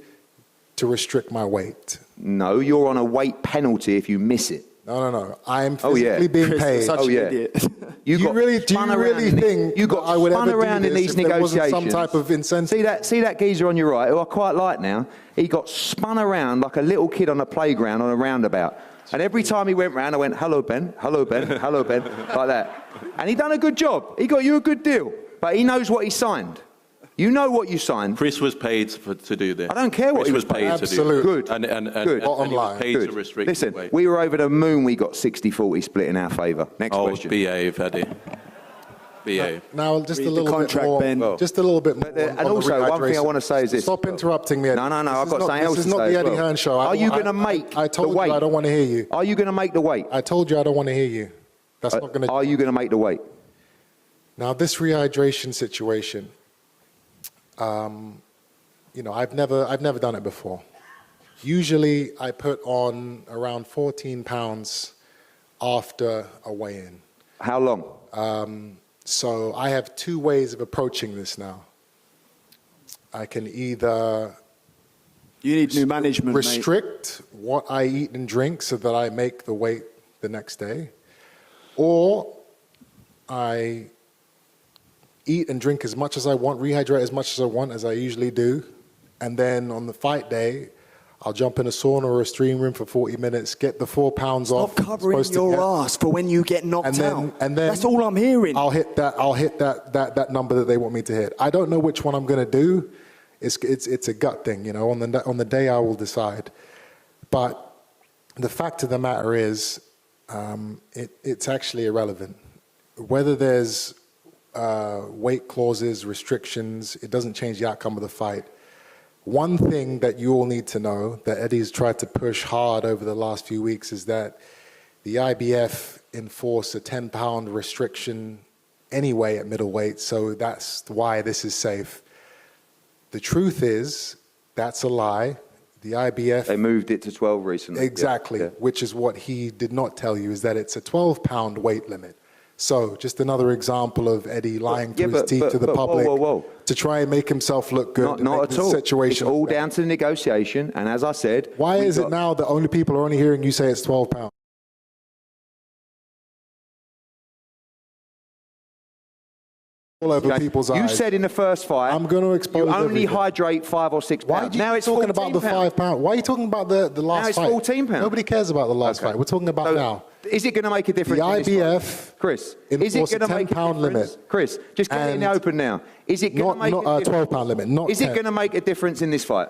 to restrict my weight. No, you're on a weight penalty if you miss it. No. I'm physically being paid. Such an idiot. Do you really think you got I would spun ever around do in this these if there wasn't negotiations? some type of incentive? See that geezer on your right, who I quite like now? He got spun around like a little kid on a playground on a roundabout. And every time he went round, I went, hello, Ben, hello, Ben, hello, Ben, like that. And he done a good job. He got you a good deal. But he knows what he signed. You know what you signed. Chris was paid to do this. I don't care what Chris was paid to do. Good. And Good. Bottom line. Paid to restrict Listen, the weight. we were over the moon. We got 60-40 split in our favour. Next question. Behave, Eddie. Behave. Now, just a little bit more. Ben. Just a little bit more. And also, one thing I want to say is this. Stop interrupting me, Eddie. No, I've got something else to say. This is not the Eddie Hearn show. Are you going to make the weight? I told you I don't want to hear you. Are you going to make the weight? I told you I don't want to hear you. That's not going to... Are you going to make the weight? Now, this rehydration situation, I've never done it before. Usually, I put on around 14 pounds after a weigh-in. How long? So I have two ways of approaching this now. I can either you need new management, restrict what I eat and drink so that I make the weight the next day, or I eat and drink as much as I want, rehydrate as much as I want, as I usually do, and then on the fight day, I'll jump in a sauna or a steam room for 40 minutes, get the 4 pounds off. Stop covering your ass for when you get knocked out. And then that's all I'm hearing. I'll hit that number that they want me to hit. I don't know which one I'm going to do. It's a gut thing, On the day I will decide. But the fact of the matter is, it's actually irrelevant. Whether there's weight clauses, restrictions, it doesn't change the outcome of the fight. One thing that you all need to know that Eddie's tried to push hard over the last few weeks is that the IBF enforced a 10-pound restriction anyway at middleweight, so that's why this is safe. The truth is, that's a lie. The IBF... They moved it to 12 recently. Exactly, Yeah. which is what he did not tell you, is that it's a 12-pound weight limit. So, just another example of Eddie lying through his teeth to the public to try and make himself look good. Not at all. Situation it's all down to the negotiation, and as I said... Why is it now that only people are only hearing you say it's 12 pounds? All over people's eyes. You said in the first fight, I'm going to expose you only everything. hydrate 5 or 6 pounds. Why are you now it's talking 14 about the 5 pounds? Why are you talking about the last now it's fight? 14 pounds. Nobody cares about the last fight. We're talking about now. Is it going to make a difference? The IBF, Chris, is it going to make a difference? Limit. Chris, just get it in the open now. Is it going to make not a 12-pound limit? Not is 10. it going to make a difference in this fight?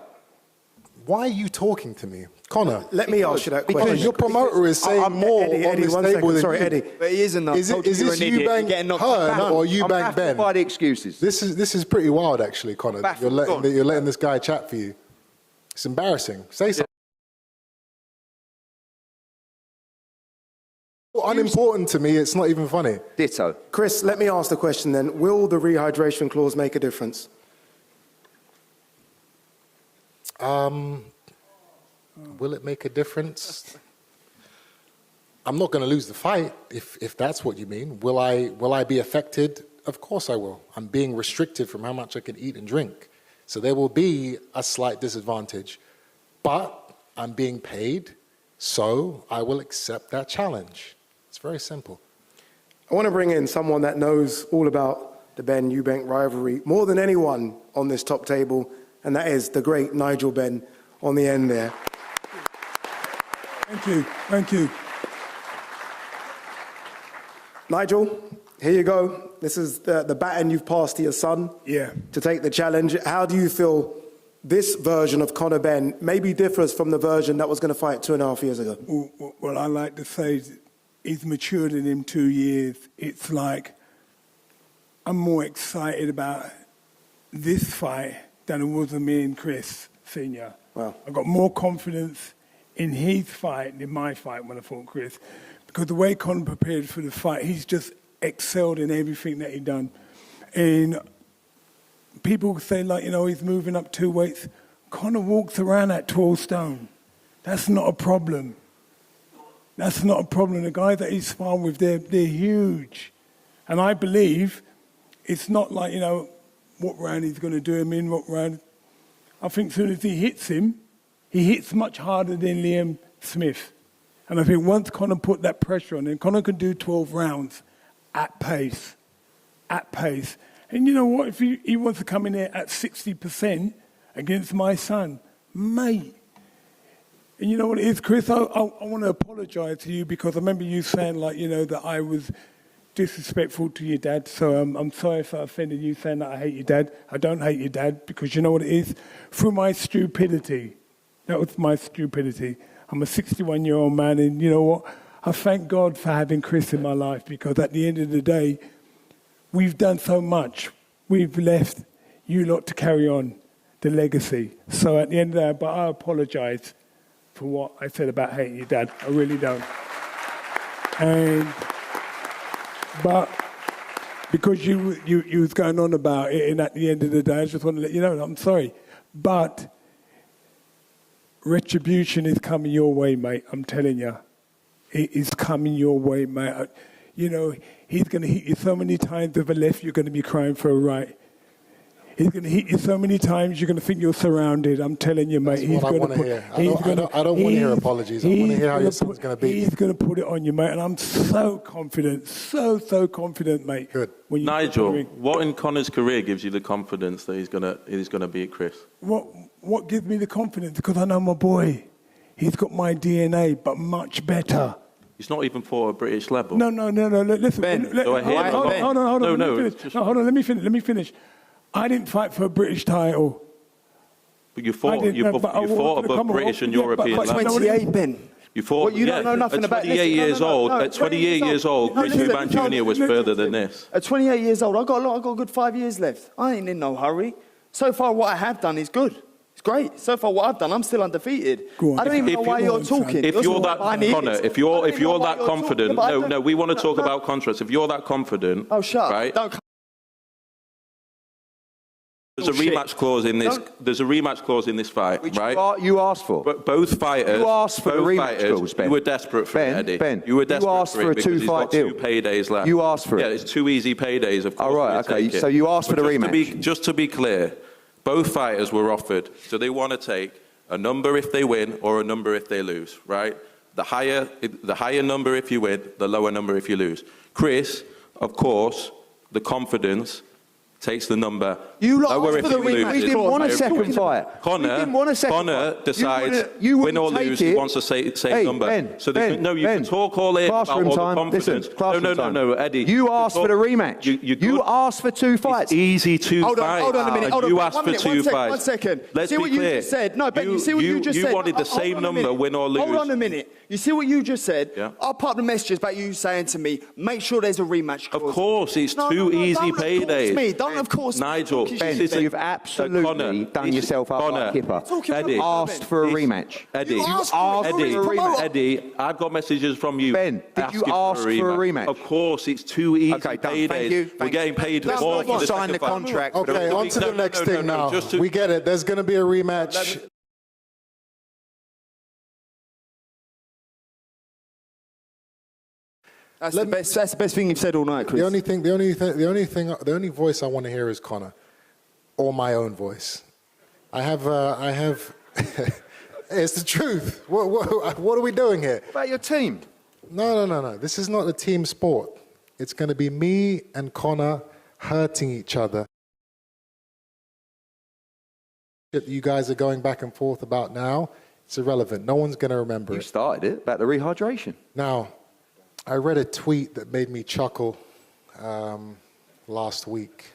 Why are you talking to me? Conor, let me ask you that question. Because your promoter is saying more on this table than Sorry, you. Eddie. But he isn't. Is this Eubank Hearn or Eubank Benn? By the excuses. This is pretty wild, actually, Conor. You're letting this guy chat for you. It's embarrassing. Say something. Unimportant to me. It's not even funny. Ditto. Chris, let me ask the question then. Will the rehydration clause make a difference? Will it make a difference? I'm not going to lose the fight if that's what you mean. Will I be affected? Of course I will. I'm being restricted from how much I can eat and drink. So there will be a slight disadvantage. But I'm being paid, so I will accept that challenge. It's very simple. I want to bring in someone that knows all about the Benn-Eubank rivalry more than anyone on this top table, and that is the great Nigel Benn on the end there. Thank you. Thank you. Nigel, here you go. This is the baton you've passed to your son to take the challenge. How do you feel this version of Conor Benn maybe differs from the version that was going to fight 2.5 years ago? Well, I like to say he's matured in him 2 years. It's like I'm more excited about this fight than it was with me and Chris Senior. Wow. I got more confidence in his fight than my fight when I fought Chris, because the way Conor prepared for the fight, he's just excelled in everything that he done. And people say, like, you know, he's moving up 2 weights. Conor walks around at 12 stone. That's not a problem. That's not a problem. The guys that he's sparring with, they're huge. And I believe it's not like, you know, what round he's going to do him in, what round. I think as soon as he hits him, he hits much harder than Liam Smith. And I think once Conor put that pressure on him, Conor can do 12 rounds at pace. At pace. And you know what? If he wants to come in there at 60% against my son, mate. And you know what it is, Chris? I want to apologise to you because I remember you saying, like, you know, that I was disrespectful to your dad. So I'm sorry if I offended you saying that I hate your dad. I don't hate your dad because you know what it is? Through my stupidity. That was my stupidity. I'm a 61-year-old man, and you know what? I thank God for having Chris in my life because at the end of the day, we've done so much. We've left you lot to carry on the legacy. So at the end of the day, but I apologise for what I said about hating your dad. I really don't. But because you was going on about it, and at the end of the day, I just want to let you know, I'm sorry. But retribution is coming your way, mate. I'm telling you. It is coming your way, mate. You know, he's going to hit you so many times with a left, you're going to be crying for a right. He's going to hit you so many times, you're going to think you're surrounded. I'm telling you, mate. That's what I want to hear. I don't want to hear apologies. I want to hear how your son's going to be. He's going to put it on you, mate. And I'm so confident, so confident, mate. Good. Nigel, what in Conor's career gives you the confidence that he's going to beat Chris? What gives me the confidence? Because I know my boy. He's got my DNA, but much better. He's not even fought at British level. No. Listen. Ben, go ahead. Hold on. Let me finish. I didn't fight for a British title. But you fought above British and European level. 28, Ben. You fought, you don't know nothing about. At 28 years old, Chris Eubank Jr. was further than this. At 28 years old, I got a good 5 years left. I ain't in no hurry. So far, what I have done is good. It's great. So far, what I've done, I'm still undefeated. Go on. I don't even know why you're talking. If you're that, Conor, if you're that confident, no, we want to talk about contrast. If you're that confident, shut up. right? Don't. There's a rematch clause in this. There's a rematch clause in this fight, Which right? you asked for. But both fighters. You asked for the rematch clause, Ben. You were desperate for it, Eddie. Ben, you were desperate you asked for a because he's got two-fight deal. 2 paydays left. You asked for it. Yeah, it's 2 easy paydays, of course. All right, okay. So you asked for the rematch. Just to be clear, both fighters were offered. So they want to take a number if they win or a number if they lose, right? The higher number if you win, the lower number if you lose. Chris, of course, the confidence takes the number. You lot lower asked if for the you lose. rematch. We didn't want a second fight. Connor decides win or lose, he wants the same number. Ben, so you can talk all in about all the confidence. No, Eddie. You asked for the rematch. You asked for 2 fights. It's easy to fight. Hold on a minute. You asked for 2 fights. 1 second. Let's see be what clear. You just said. No, Ben, you see what you just said. You wanted the same number, win or lose. Hold on a minute. You see what you just said? Yeah. I'll pop the messages about you saying to me, make sure there's a rematch clause. Of course, it's 2 easy paydays. Don't of course. Nigel, Ben, you've absolutely done yourself up like a kipper. Eddie, asked for a rematch. Eddie, I've got messages from you. Ben, did you ask for a rematch? Of course, it's 2 easy Okay, done. paydays. Thank you. We're getting paid more for the Sign the second fight. contract. Okay, on to the next thing now. We get it. There's going to be a rematch. That's the best thing you've said all night, Chris. The only voice I want to hear is Conor, or my own voice. I have. It's the truth. What are we doing here? What about your team? No. This is not a team sport. It's going to be me and Conor hurting each other. That you guys are going back and forth about now, it's irrelevant. No one's going to remember it. You started it about the rehydration. Now, I read a tweet that made me chuckle last week.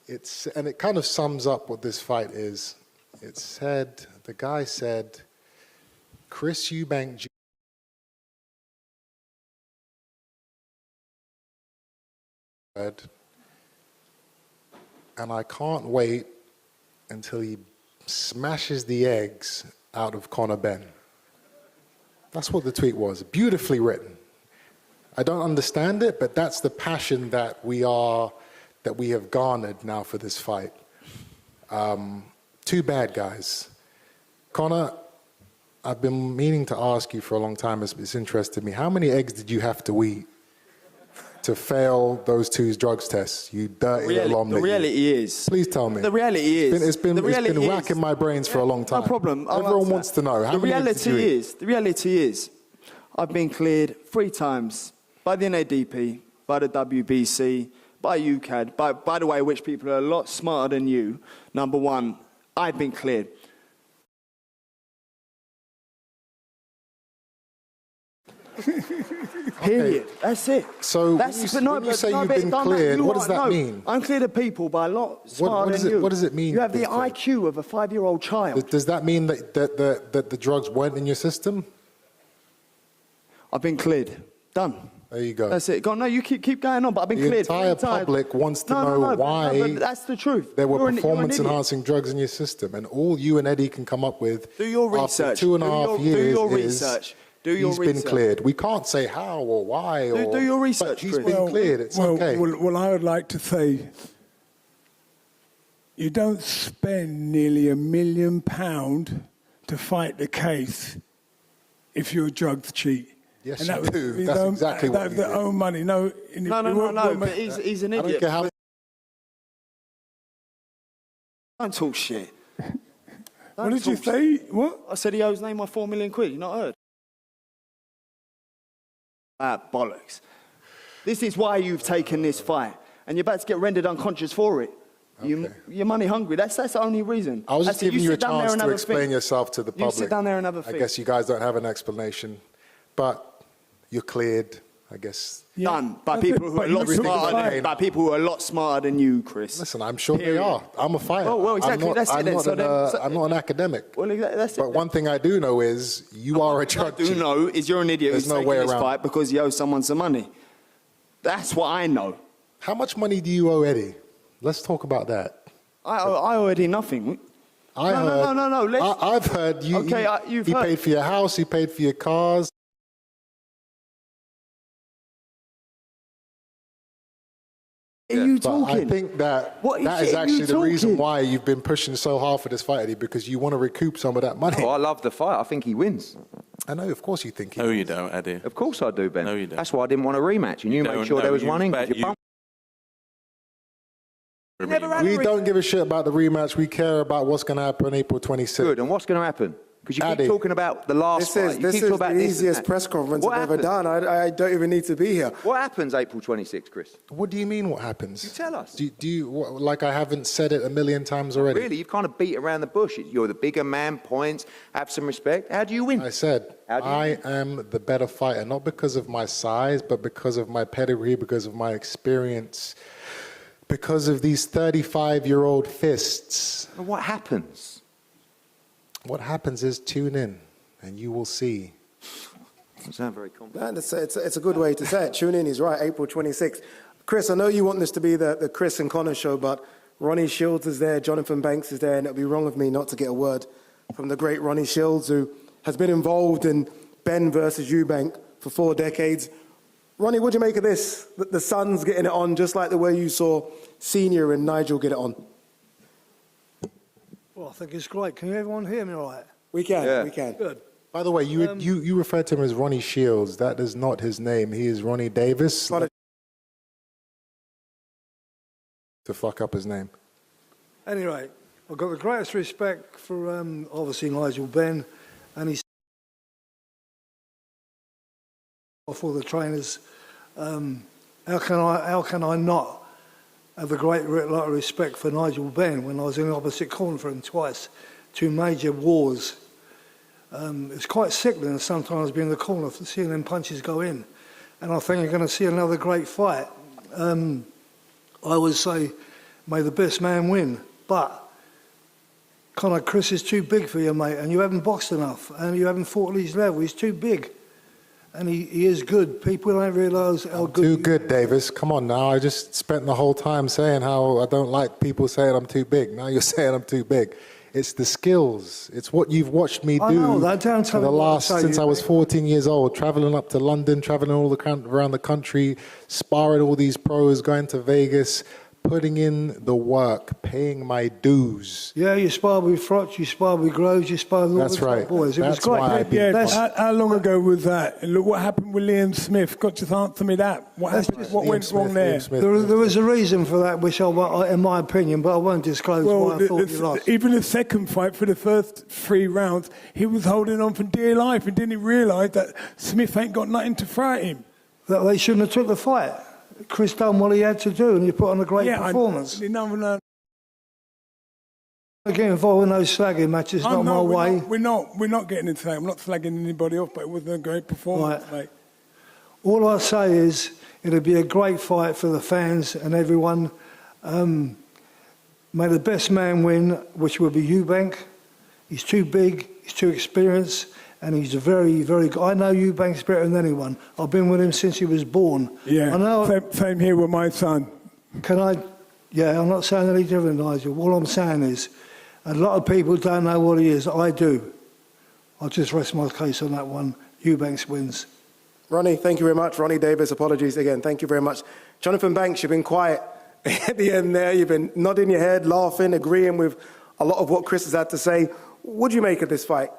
And it kind of sums up what this fight is. It said, the guy said, Chris Eubank Jr. And I can't wait until he smashes the eggs out of Conor Benn. That's what the tweet was. Beautifully written. I don't understand it, but that's the passion that we have garnered now for this fight. Too bad, guys. Conor, I've been meaning to ask you for a long time. It's interested me. How many eggs did you have to eat to fail those 2 drugs tests? You dirty alum. The reality is. Please tell me. The reality is. It's been racking my brains for a long time. No problem. Everyone wants to know. The reality is, I've been cleared 3 times by the NADP, by the WBC, by UCAD, by the way, which people are a lot smarter than you. Number 1, I've been cleared. Period. That's it. So when you say you've been cleared, what does that mean? I'm cleared of people by a lot smarter than you. What does it mean? You have the IQ of a 5-year-old child. Does that mean that the drugs weren't in your system? I've been cleared. Done. There you go. That's it. Go on. No, you keep going on, but I've been cleared. The entire public wants to know why that's the truth. There were performance-enhancing drugs in your system, and all you and Eddie can come up with do your research. After 2.5 years do your research. He's been cleared. We can't say how or why. Do your research, He's been cleared. It's okay. Well, I would like to say, you don't spend nearly £1 million to fight the case if you're a drugs cheat. Yes, you do. That's exactly what you do. Their own money. No. But he's an idiot. Don't talk shit. What did you say? What? I said he owes Neymar £4 million. You not heard? Bollocks. This is why you've taken this fight, and you're about to get rendered unconscious for it. Okay. You're money hungry. That's the only reason. I was just giving you a chance to explain yourself to the public. You sit down there and have a think. I guess you guys don't have an explanation, but you're cleared, I guess. Yeah. Done by people who are a lot smarter than you, Chris. Listen, I'm sure they are. I'm a fighter. Well, exactly. I'm not an academic. Well, that's it. But one thing I do know is you are a drug cheat. What I do know is you're an idiot who's taking this fight because you owe someone some money. That's what I know. How much money do you owe Eddie? Let's talk about that. I owe Eddie nothing. No. I've heard you. Okay, you've he heard. paid for your house. He paid for your cars. Are you But talking? I think that What that is is it you actually the reason talking? why you've been pushing so hard for this fight, Eddie, because you want to recoup some of that money. Oh, I love the fight. I think he wins. I know, of course you think he No, wins. you don't, Eddie. Of course I do, Ben. No, you don't. That's why I didn't want a rematch, and you don't, made sure no, there was you one in. bet 'cause you- We don't give a shit about the rematch. We care about what's going to happen April 26th. Good, and what's going to happen? Because you Addy. keep talking about the last fight. You This keep is talking about the this and easiest that. press conference What I've ever happens? done. I don't even need to be here. What happens April 26th, Chris? What do you mean what happens? You tell us. Do you like I haven't said it a million times already? Really, you've kind of beat around the bush. You're the bigger man, points, have some respect. How do you win? I said How do you I win? am the better fighter, not because of my size, but because of my pedigree, because of my experience, because of these 35-year-old fists. And what happens? What happens is tune in, and you will see. Doesn't sound very confident. It's a good way to say it. Tune in, he's right, April 26th. Chris, I know you want this to be the Chris and Conor show, but Ronnie Shields is there, Jonathan Banks is there, and it would be wrong of me not to get a word from the great Ronnie Shields, who has been involved in Benn versus Eubank for 4 decades. Ronnie, what do you make of this? The Suns getting it on, just like the way you saw Senior and Nigel get it on. Well, I think it's great. Can everyone hear me all right? We can, Yeah. we can. Good. By the way, you referred to him as Ronnie Shields. That is not his name. He is Ronnie Davis. To fuck up his name. Anyway, I've got the greatest respect for obviously Nigel Benn and his for the trainers. How can I not have a great lot of respect for Nigel Benn when I was in the opposite corner for him twice, 2 major wars. It's quite sickening sometimes being in the corner for seeing them punches go in, and I think you're going to see another great fight. I would say, may the best man win, but Conor, Chris is too big for you, mate, and you haven't boxed enough, and you haven't fought at his level. He's too big, and he is good. People don't realise how good. Too good, Davis. Come on now. I just spent the whole time saying how I don't like people saying I'm too big. Now you're saying I'm too big. It's the skills. It's what you've watched me I do know that. Don't for tell the me what to last say, since you I was big. 14 years old, traveling up to London, traveling around the country, sparring all these pros, going to Vegas, putting in the work, paying my dues. Yeah, you sparred with Frotch, you sparred with Groves, you sparred with all That's the top right. boys. It That's was great. why I beat Yeah, how long ago was that? And look what happened with Liam Smith. Got to answer me that. What happened? What Liam went Smith, wrong there? Liam Smith. There was a reason for that, which in my opinion, but I won't disclose why I thought you lost. Even the second fight, for the first 3 rounds, he was holding on for dear life and didn't realise that Smith ain't got nothing to throw at him. That they shouldn't have took the fight. Chris done what he had to do, and he put on a great performance. No. Get involved in those slagging matches, not my way. We're not getting into that. I'm not slagging anybody off, but it wasn't a great performance, mate. All I say is it'll be a great fight for the fans and everyone. May the best man win, which will be Eubank. He's too big, he's too experienced, and he's very, very good. I know Eubank's better than anyone. I've been with him since he was born. Yeah, I know. Same here with my son. Yeah, I'm not saying any different, Nigel. All I'm saying is a lot of people don't know what he is. I do. I'll just rest my case on that one. Eubanks wins. Ronnie, thank you very much. Ronnie Davis, apologies again. Thank you very much. Jonathan Banks, you've been quiet at the end there. You've been nodding your head, laughing, agreeing with a lot of what Chris has had to say. What do you make of this fight?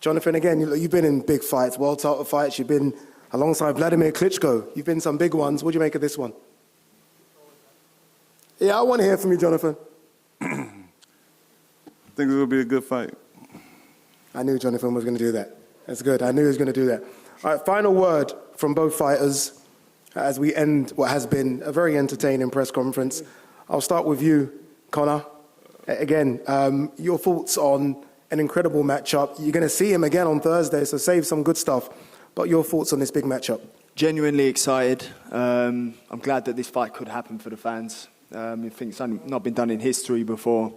Jonathan, again, you've been in big fights, world title fights. You've been alongside Vladimir Klitschko. You've been some big ones. What do you make of this one? Yeah, I want to hear from you, Jonathan. I think it will be a good fight. I knew Jonathan was going to do that. That's good. I knew he was going to do that. All right, final word from both fighters as we end what has been a very entertaining press conference. I'll start with you, Conor. Again, your thoughts on an incredible matchup. You're going to see him again on Thursday, so save some good stuff. But your thoughts on this big matchup? Genuinely excited. I'm glad that this fight could happen for the fans. I think it's not been done in history before.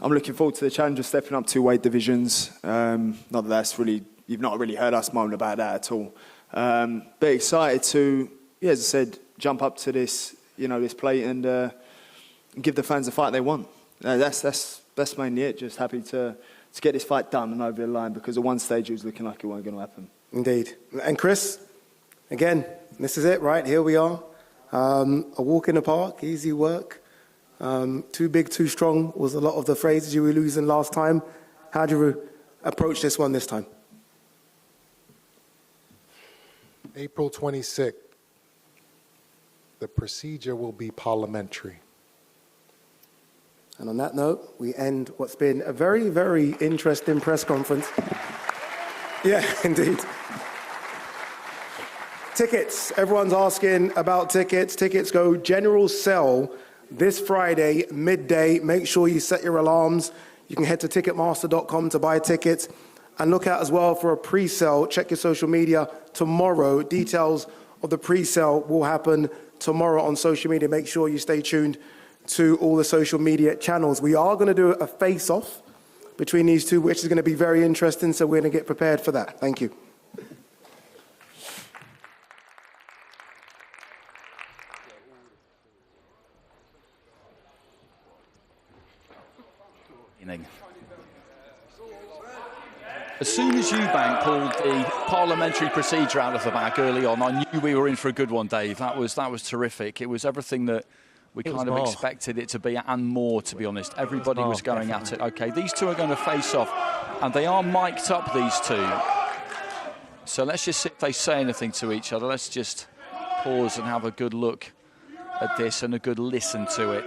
I'm looking forward to the challenge of stepping up 2 weight divisions. Not that that's really, you've not really heard us moan about that at all. But excited to, as I said, jump up to this, this plate and give the fans the fight they want. No, that's mainly it. Just happy to get this fight done and over the line, because at one stage it was looking like it wasn't going to happen. Indeed. And Chris, again, this is it, right? Here we are. A walk in the park, easy work. Too big, too strong was a lot of the phrases you were losing last time. How do you approach this one this time? April 26th, the procedure will be parliamentary. And on that note, we end what's been a very, very interesting press conference. Yeah, indeed. Tickets. Everyone's asking about tickets. Tickets go general sell this Friday, midday. Make sure you set your alarms. You can head to ticketmaster.com to buy tickets. And look out as well for a pre-sale. Check your social media tomorrow. Details of the pre-sale will happen tomorrow on social media. Make sure you stay tuned to all the social media channels. We are going to do a face-off between these two, which is going to be very interesting, so we're going to get prepared for that. Thank you. As soon as Eubank pulled the parliamentary procedure out of the bag early on, I knew we were in for a good one, Dave. That was terrific. It was everything that we kind of expected it to be, and more, to be honest. Everybody was going at it. Okay, these two are going to face off, and they are mic'd up, these two. So let's just see if they say anything to each other. Let's just pause and have a good look at this and a good listen to it.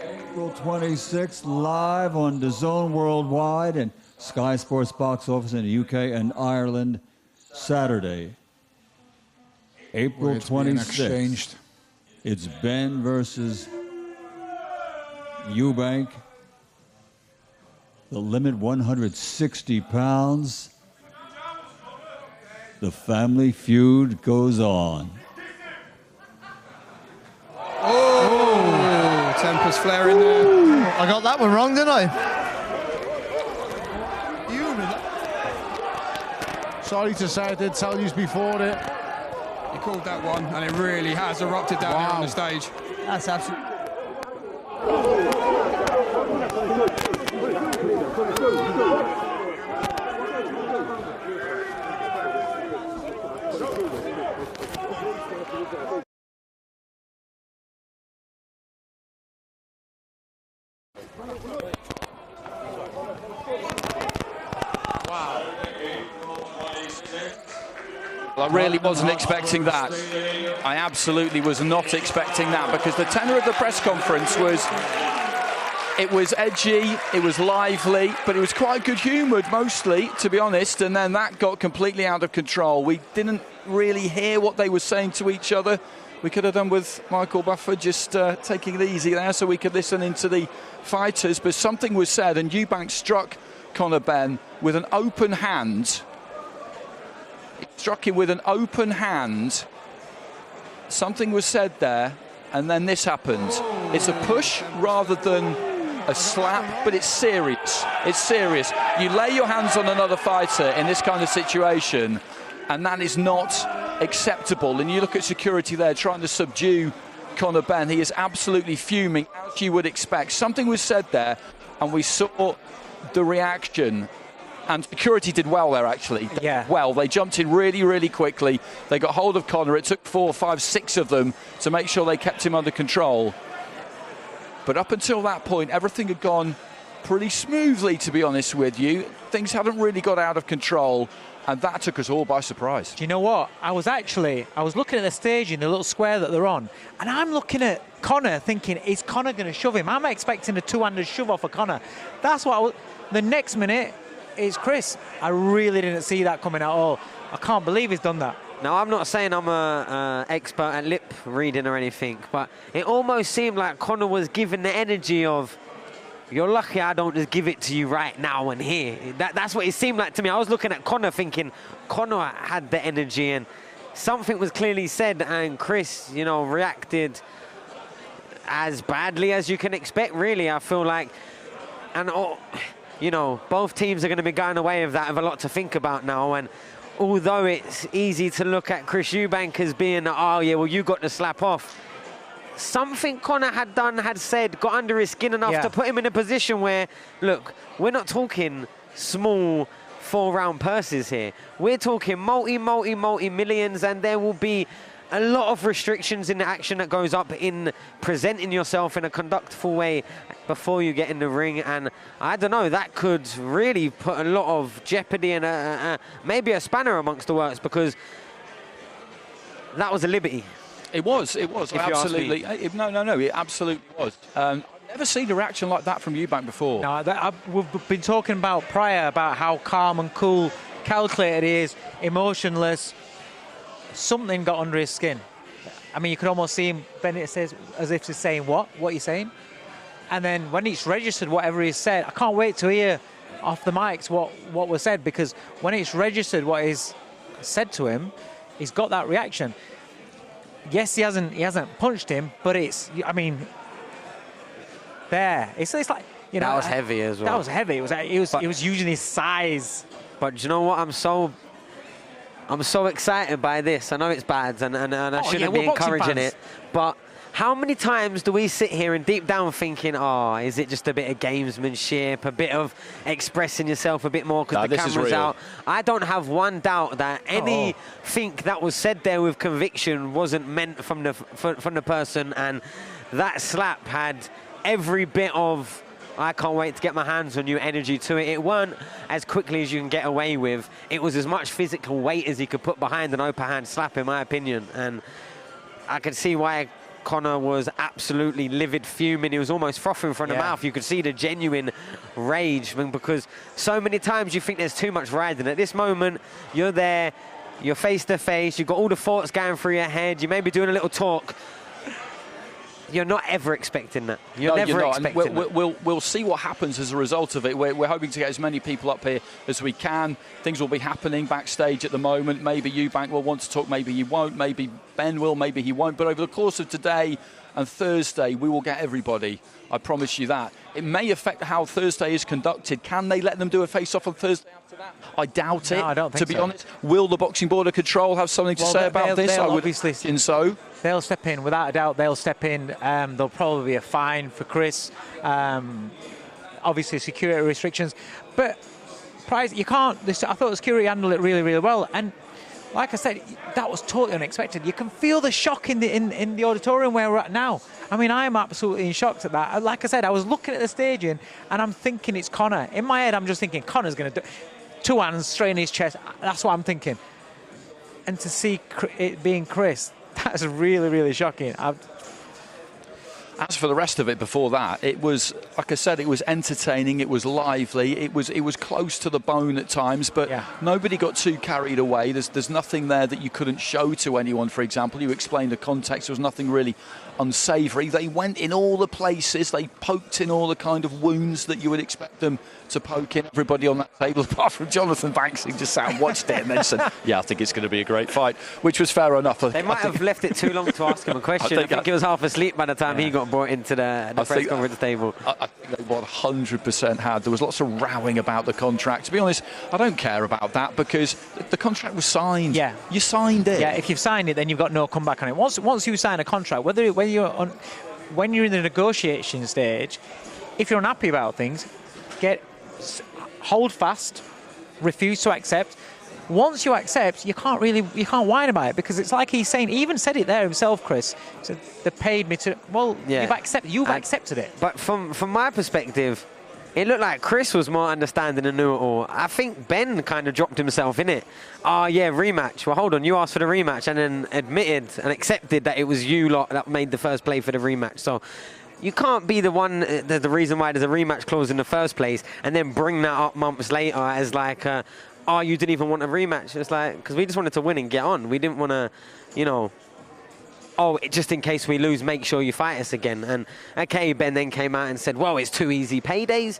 April 26th, live on DAZN Worldwide and Sky Sports box office in the UK and Ireland, Saturday, April 26th. It's Benn versus Eubank. The limit 160 pounds. The family feud goes on. Oh, tempers flaring there. I got that one wrong, didn't I? Sorry to say, I did tell you before it. He called that one, and it really has erupted down here on the stage. That's absolutely... I really wasn't expecting that. I absolutely was not expecting that, because the tenor of the press conference was, it was edgy, it was lively, but it was quite good-humoured mostly, to be honest, and then that got completely out of control. We didn't really hear what they were saying to each other. We could have done with Michael Buffer just taking it easy there so we could listen into the fighters, but something was said, and Eubank struck Conor Benn with an open hand. He struck him with an open hand. Something was said there, and then this happened. It's a push rather than a slap, but it's serious. It's serious. You lay your hands on another fighter in this kind of situation, and that is not acceptable. And you look at security there trying to subdue Conor Benn. He is absolutely fuming, as you would expect. Something was said there, and we saw the reaction. And security did well there, actually. Yeah. Well, they jumped in really, really quickly. They got hold of Conor. It took 4, 5, 6 of them to make sure they kept him under control. But up until that point, everything had gone pretty smoothly, to be honest with you. Things hadn't really got out of control, and that took us all by surprise. Do you know what? I was looking at the stage in the little square that they're on, and I'm looking at Conor thinking, is Conor going to shove him? I'm expecting a two-handed shove off of Conor. That's what I was... The next minute... It's Chris. I really didn't see that coming at all. I can't believe he's done that. Now, I'm not saying I'm an expert at lip reading or anything, but it almost seemed like Conor was given the energy of, you're lucky I don't just give it to you right now and here. That's what it seemed like to me. I was looking at Conor thinking Conor had the energy and something was clearly said, and Chris, you know, reacted as badly as you can expect, really, I feel like. And, you know, both teams are going to be going away with that, have a lot to think about now. And although it's easy to look at Chris Eubank as being, oh, yeah, well, you got to slap off, something Conor had done, had said, got under his skin enough to put him in a position where, look, we're not talking small 4-round purses here. We're talking multi-millions, and there will be a lot of restrictions in the action that goes up in presenting yourself in a conductful way before you get in the ring. And I don't know, that could really put a lot of jeopardy and maybe a spanner amongst the works, because that was a liberty. It was. Absolutely. No, it absolutely was. I've never seen a reaction like that from Eubank before. No, we've been talking about prior about how calm and cool, calculated he is, emotionless. Something got under his skin. I mean, you could almost see him, Bennett says, as if he's saying, what are you saying? And then when it's registered, whatever he said, I can't wait to hear off the mics what was said, because when it's registered what is said to him, he's got that reaction. Yes, he hasn't punched him, but it's, I mean, there. It's like, you know. That was heavy as well. That was heavy. It was using his size. But do you know what? I'm so excited by this. I know it's bad, and I shouldn't be encouraging it. But how many times do we sit here and deep down thinking, oh, is it just a bit of gamesmanship, a bit of expressing yourself a bit more because the camera's out? I don't have one doubt that anything that was said there with conviction wasn't meant from the person, and that slap had every bit of I can't wait to get my hands on you energy to it. It weren't as quickly as you can get away with. It was as much physical weight as he could put behind an open hand slap, in my opinion. And I could see why Conor was absolutely livid, fuming. He was almost frothing from the mouth. You could see the genuine rage, because so many times you think there's too much riding. At this moment, you're there, you're face to face, you've got all the thoughts going through your head, you may be doing a little talk. You're not ever expecting that. You're never expecting that. We'll see what happens as a result of it. We're hoping to get as many people up here as we can. Things will be happening backstage at the moment. Maybe Eubank will want to talk, maybe he won't. Maybe Ben will, maybe he won't. But over the course of today and Thursday, we will get everybody. I promise you that. It may affect how Thursday is conducted. Can they let them do a face-off on Thursday after that? I doubt it. No, I don't think to be honest. Will the Boxing Board of Control have something to say about this? I would imagine so. They'll step in, without a doubt. They'll step in. There'll probably be a fine for Chris. Obviously, security restrictions. But you can't. I thought the security handled it really, really well. And like I said, that was totally unexpected. You can feel the shock in the auditorium where we're at now. I mean, I'm absolutely in shock at that. Like I said, I was looking at the staging and I'm thinking it's Conor. In my head, I'm just thinking Conor's going to do two hands straight in his chest. That's what I'm thinking. And to see it being Chris, that's really, really shocking. As for the rest of it before that, it was, like I said, it was entertaining, it was lively, it was close to the bone at times, but nobody got too carried away. There's nothing there that you couldn't show to anyone, for example. You explained the context, there was nothing really unsavoury. They went in all the places, they poked in all the kind of wounds that you would expect them to poke in. Everybody on that table, apart from Jonathan Banks, who just sat and watched it and then said, I think it's going to be a great fight, which was fair enough. They might have left it too long to ask him a question. I think he was half asleep by the time he got brought into the press conference table. I think they 100% had. There was lots of rowing about the contract. To be honest, I don't care about that because the contract was signed. Yeah. You signed it. Yeah, if you've signed it, then you've got no comeback on it. Once you sign a contract, when you're in the negotiation stage, if you're unhappy about things, hold fast, refuse to accept. Once you accept, you can't whine about it, because it's like he's saying, he even said it there himself, Chris. He said, they paid me to, you've accepted it. But from my perspective, it looked like Chris was more understanding and knew it all. I think Ben kind of dropped himself in it. Rematch. Well, hold on, you asked for the rematch and then admitted and accepted that it was you lot that made the first play for the rematch. So you can't be the one, the reason why there's a rematch clause in the first place, and then bring that up months later as like, you didn't even want a rematch. It's like, because we just wanted to win and get on. We didn't want to, just in case we lose, make sure you fight us again. And okay, Ben then came out and said, well, it's 2 easy paydays.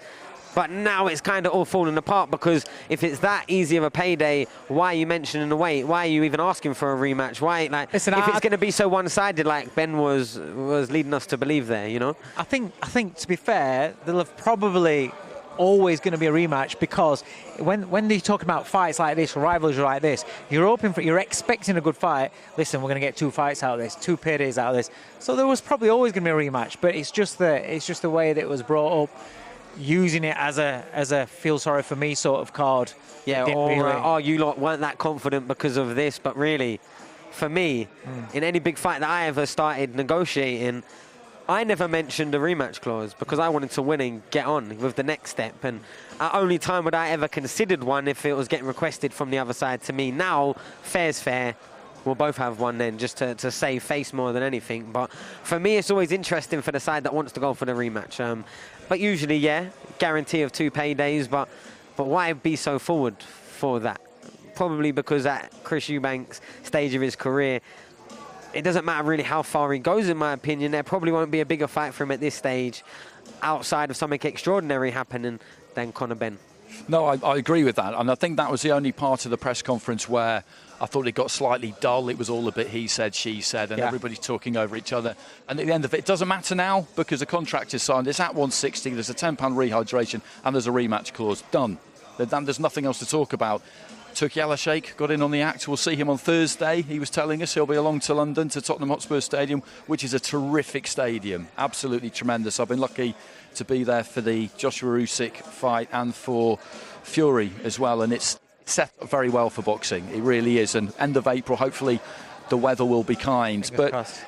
But now it's kind of all falling apart, because if it's that easy of a payday, why are you mentioning the weight? Why are you even asking for a rematch? Why, like, Listen, if it's going to be so one-sided, like Ben was leading us to believe there, you know? I think to be fair, they'll have probably always going to be a rematch, because when they're talking about fights like this, rivalries like this, you're expecting a good fight. Listen, we're going to get 2 fights out of this, 2 paydays out of this. So there was probably always going to be a rematch, but it's just the way that it was brought up, using it as a feel sorry for me sort of card. Yeah, or you lot weren't that confident because of this, but really, for me, in any big fight that I ever started negotiating, I never mentioned a rematch clause, because I wanted to win and get on with the next step. And at only time would I ever considered one if it was getting requested from the other side to me. Now, fair's fair. We'll both have one then, just to save face more than anything. But for me, it's always interesting for the side that wants to go for the rematch. But usually, yeah, guarantee of 2 paydays. But why be so forward for that? Probably because at Chris Eubank's stage of his career, it doesn't matter really how far he goes, in my opinion. There probably won't be a bigger fight for him at this stage, outside of something extraordinary happening, than Conor Benn. No, I agree with that. And I think that was the only part of the press conference where I thought it got slightly dull. It was all a bit he said, she said, and everybody's talking over each other. And at the end of it, it doesn't matter now, because the contract is signed. It's at 160. There's a £10 rehydration, and there's a rematch clause. Done. There's nothing else to talk about. Turkey Al-Sheikh got in on the act. We'll see him on Thursday. He was telling us he'll be along to London, to Tottenham Hotspur Stadium, which is a terrific stadium. Absolutely tremendous. I've been lucky to be there for the Joshua Usyk fight and for Fury as well. And it's set up very well for boxing. It really is. And end of April, hopefully the weather will be kind. But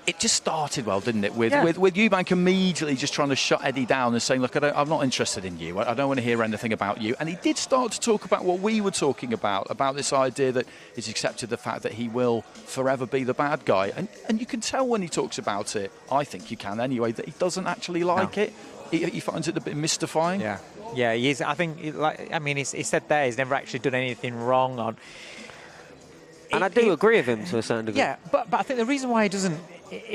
it just started well, didn't it? With Eubank immediately just trying to shut Eddie down and saying, look, I'm not interested in you. I don't want to hear anything about you. And he did start to talk about what we were talking about this idea that he's accepted the fact that he will forever be the bad guy. And you can tell when he talks about it, I think you can anyway, that he doesn't actually like it. He finds it a bit mystifying. Yeah, he is. I think, he said there he's never actually done anything wrong on. And I do agree with him to a certain degree. Yeah, but I think the reason why he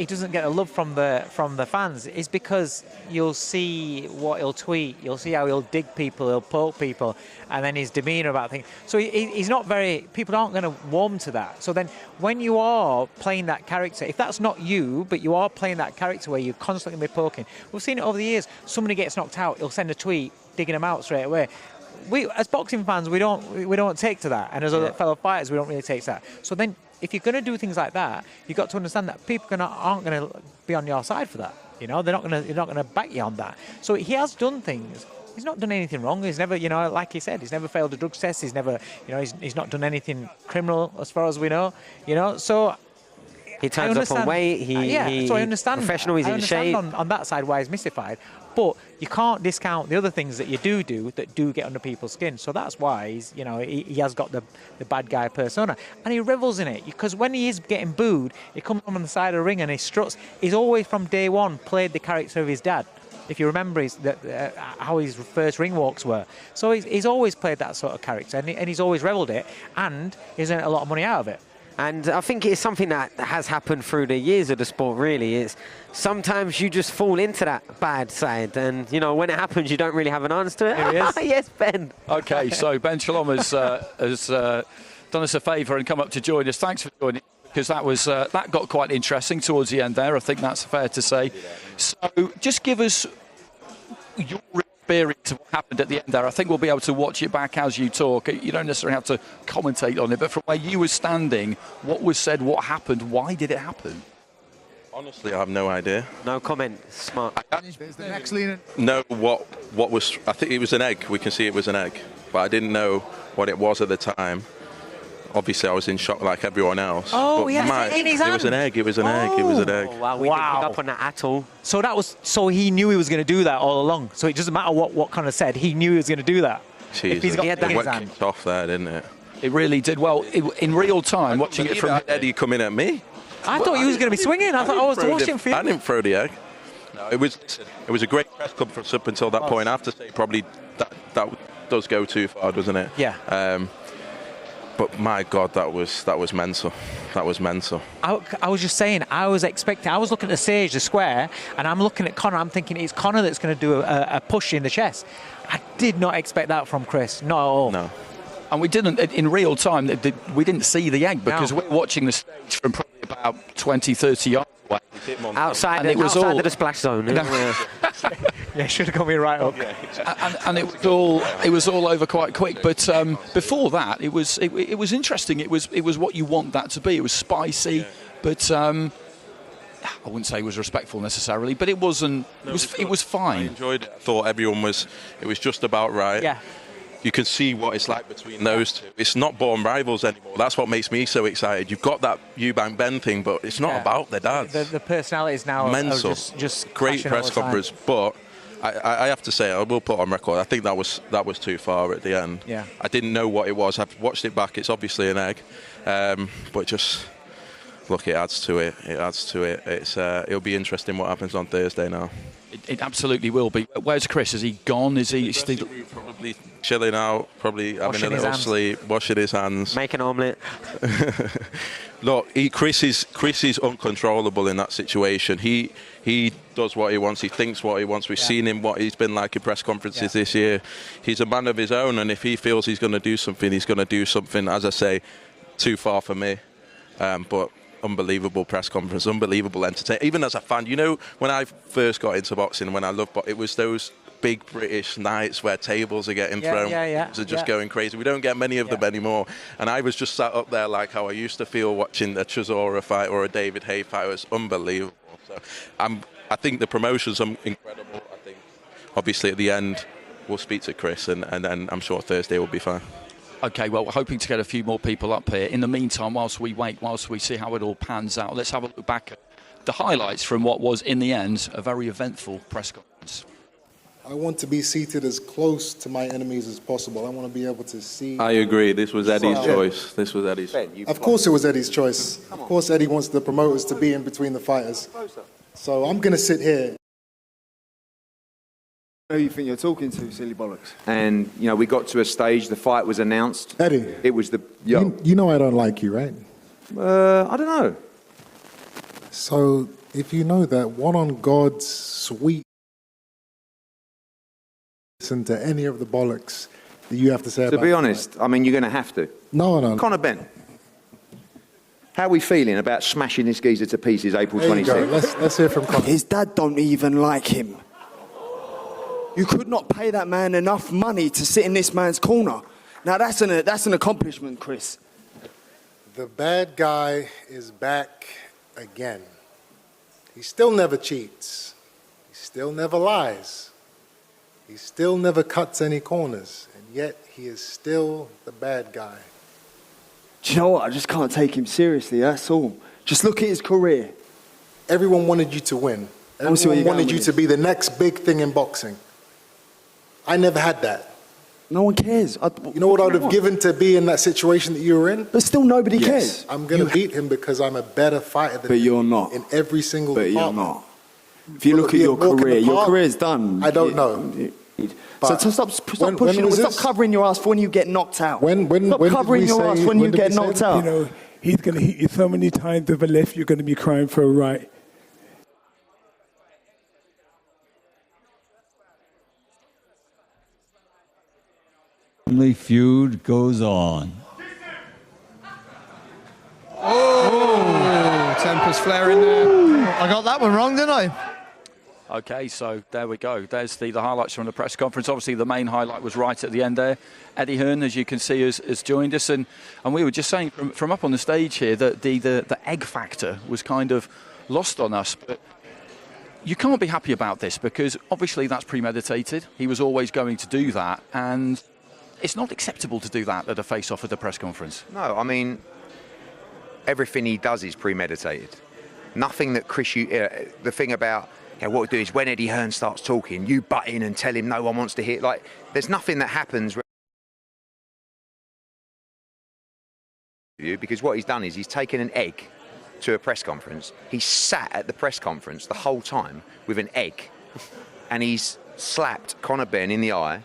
doesn't get a love from the fans is because you'll see what he'll tweet, you'll see how he'll dig people, he'll poke people, and then his demeanour about things. So he's not very. People aren't going to warm to that. So then, when you are playing that character, if that's not you, but you are playing that character where you're constantly poking, we've seen it over the years. Somebody gets knocked out, he'll send a tweet digging them out straight away. We, as boxing fans, we don't take to that, and as other fellow fighters, we don't really take to that. So then, if you're going to do things like that, you've got to understand that people aren't going to be on your side for that. You know, they're not going to back you on that. So he has done things. He's not done anything wrong. He's never, like he said, he's never failed a drugs test. He's never, he's not done anything criminal as far as we know. So. He turns up on weight. So I understand. Professional. He's in shape. On that side why he's mystified, but you can't discount the other things that you do that do get under people's skin. So that's why he's, he has got the bad guy persona, and he revels in it, because when he is getting booed, he comes on the side of the ring and he struts. He's always from day one played the character of his dad. If you remember how his first ring walks were. So he's always played that sort of character, and he's always revelled it, and he's earned a lot of money out of it. And I think it's something that has happened through the years of the sport, really. It's sometimes you just fall into that bad side, and, when it happens, you don't really have an answer to it. Here he is. Yes, Ben. OK, so Ben Shalom has done us a favour and come up to join us. Thanks for joining, because that got quite interesting towards the end there. I think that's fair to say. So just give us your experience of what happened at the end there. I think we'll be able to watch it back as you talk. You don't necessarily have to commentate on it, but from where you were standing, what was said, what happened, why did it happen? Honestly, I have no idea. No comment. Smart. No, what was... I think it was an egg. We can see it was an egg. But I didn't know what it was at the time. Obviously, I was in shock like everyone else. Oh, but yeah, in his hand. It was an egg. It was an egg. It was an egg. Wow, we didn't pick up on that at all. So he knew he was going to do that all along. So it doesn't matter what Conor said. He knew he was going to do that. Jesus. If he's got it in his hand. kicked off there, didn't it? It really did. Well, in real time, watching it from Eddie coming at me. I thought he was going to be swinging. I thought I was watching for you. I didn't throw the egg. No, it was a great press conference up until that point. I have to say, probably that does go too far, doesn't it? Yeah. But my God, that was mental. That was mental. I was just saying, I was looking at the stage, the square, and I'm looking at Conor. I'm thinking it's Conor that's going to do a push in the chest. I did not expect that from Chris, not at all. No. And we didn't, in real time, we didn't see the egg because we're watching the stage from probably about 20, 30 yards away. Outside and it was outside all, of the splash zone. Yeah, should have got me right up. And it was all over quite quick. But before that, it was interesting. It was what you want that to be. It was spicy, but I wouldn't say it was respectful necessarily. But it wasn't. It was fine. I enjoyed it. I thought everyone was. It was just about right. Yeah. You can see what it's like between those two. It's not born rivals anymore. That's what makes me so excited. You've got that Eubank Benn thing, but it's not about their dads. The personalities now mental. are just great press conference, but I have to say, I will put on record, I think that was too far at the end. Yeah. I didn't know what it was. I've watched it back. It's obviously an egg, but just look, it adds to it. It adds to it. It'll be interesting what happens on Thursday now. It absolutely will be. Where's Chris? Is he gone? Is he still probably chilling out? Probably having a little sleep, washing his hands, making an omelette. Look, Chris is uncontrollable in that situation. He does what he wants. He thinks what he wants. We've seen him what he's been like in press conferences this year. He's a man of his own, and if he feels he's going to do something, he's going to do something. As I say, too far for me, but. Unbelievable press conference, unbelievable entertainment. Even as a fan, you know, when I first got into boxing, when I loved boxing, it was those big British nights where tables are getting thrown. Are just going crazy. We don't get many of them anymore. And I was just sat up there like how I used to feel watching a Chisora fight or a David Haye fight. It was unbelievable. So I think the promotions are incredible. I think obviously at the end we'll speak to Chris, and then I'm sure Thursday will be fine. Okay, well, we're hoping to get a few more people up here. In the meantime, whilst we wait, whilst we see how it all pans out, let's have a look back at the highlights from what was, in the end, a very eventful press conference. I want to be seated as close to my enemies as possible. I want to be able to see... I agree. This was Eddie's choice. This was Eddie's choice. Of course it was Eddie's choice. Of course Eddie wants the promoters to be in between the fighters. So I'm going to sit here. Who you think you're talking to, silly bollocks? And, you know, we got to a stage, the fight was announced. Eddie. It was the... You know I don't like you, right? I don't know. So, if you know that, what on God's sweet... listen to any of the bollocks that you have to say about To be honest, I mean, you're going to have to. No. Conor Benn. How are we feeling about smashing this geezer to pieces April 26th? Let's hear from Conor. His dad don't even like him. You could not pay that man enough money to sit in this man's corner. Now that's an accomplishment, Chris. The bad guy is back again. He still never cheats. He still never lies. He still never cuts any corners. And yet he is still the bad guy. Do you know what? I just can't take him seriously, that's all. Just look at his career. Everyone wanted you to win. Everyone wanted you to be the next big thing in boxing. I never had that. No one cares. You know what I would have given to be in that situation that you were in? But still nobody cares. I'm going to beat him because I'm a better fighter than But you're not. In every single But department. you're not. If you look at your career's done. I don't know. So stop pushing. Stop covering your ass for when you get knocked out. Stop covering your ass when you get knocked out. You know, he's going to hit you so many times with a left, you're going to be crying for a right. Family feud goes on. Oh, tempers flaring there. I got that one wrong, didn't I? Okay, so there we go. There's the highlights from the press conference. Obviously, the main highlight was right at the end there. Eddie Hearn, as you can see, has joined us. And we were just saying from up on the stage here that the egg factor was kind of lost on us. But you can't be happy about this because obviously that's premeditated. He was always going to do that. And it's not acceptable to do that at a face-off at the press conference. No, I mean, everything he does is premeditated. Nothing that the thing about, what we do is when Eddie Hearn starts talking, you butt in and tell him no one wants to hear. Like, there's nothing that happens because what he's done is he's taken an egg to a press conference. He sat at the press conference the whole time with an egg, and he's slapped Conor Benn in the eye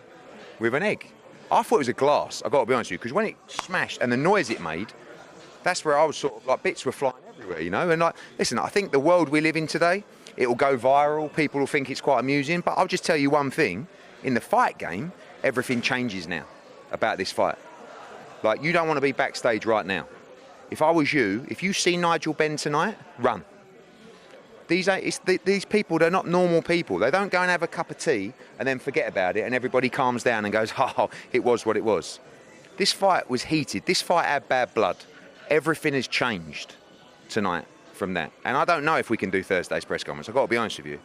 with an egg. I thought it was a glass, I've got to be honest with you, because when it smashed and the noise it made, that's where I was sort of like, bits were flying everywhere, you know? And like, listen, I think the world we live in today, it will go viral, people will think it's quite amusing, but I'll just tell you one thing, in the fight game, everything changes now about this fight. Like, you don't want to be backstage right now. If I was you, if you see Nigel Benn tonight, run. These people, they're not normal people. They don't go and have a cup of tea and then forget about it and everybody calms down and goes, oh, it was what it was. This fight was heated. This fight had bad blood. Everything has changed tonight from that. And I don't know if we can do Thursday's press conference. I've got to be honest with you,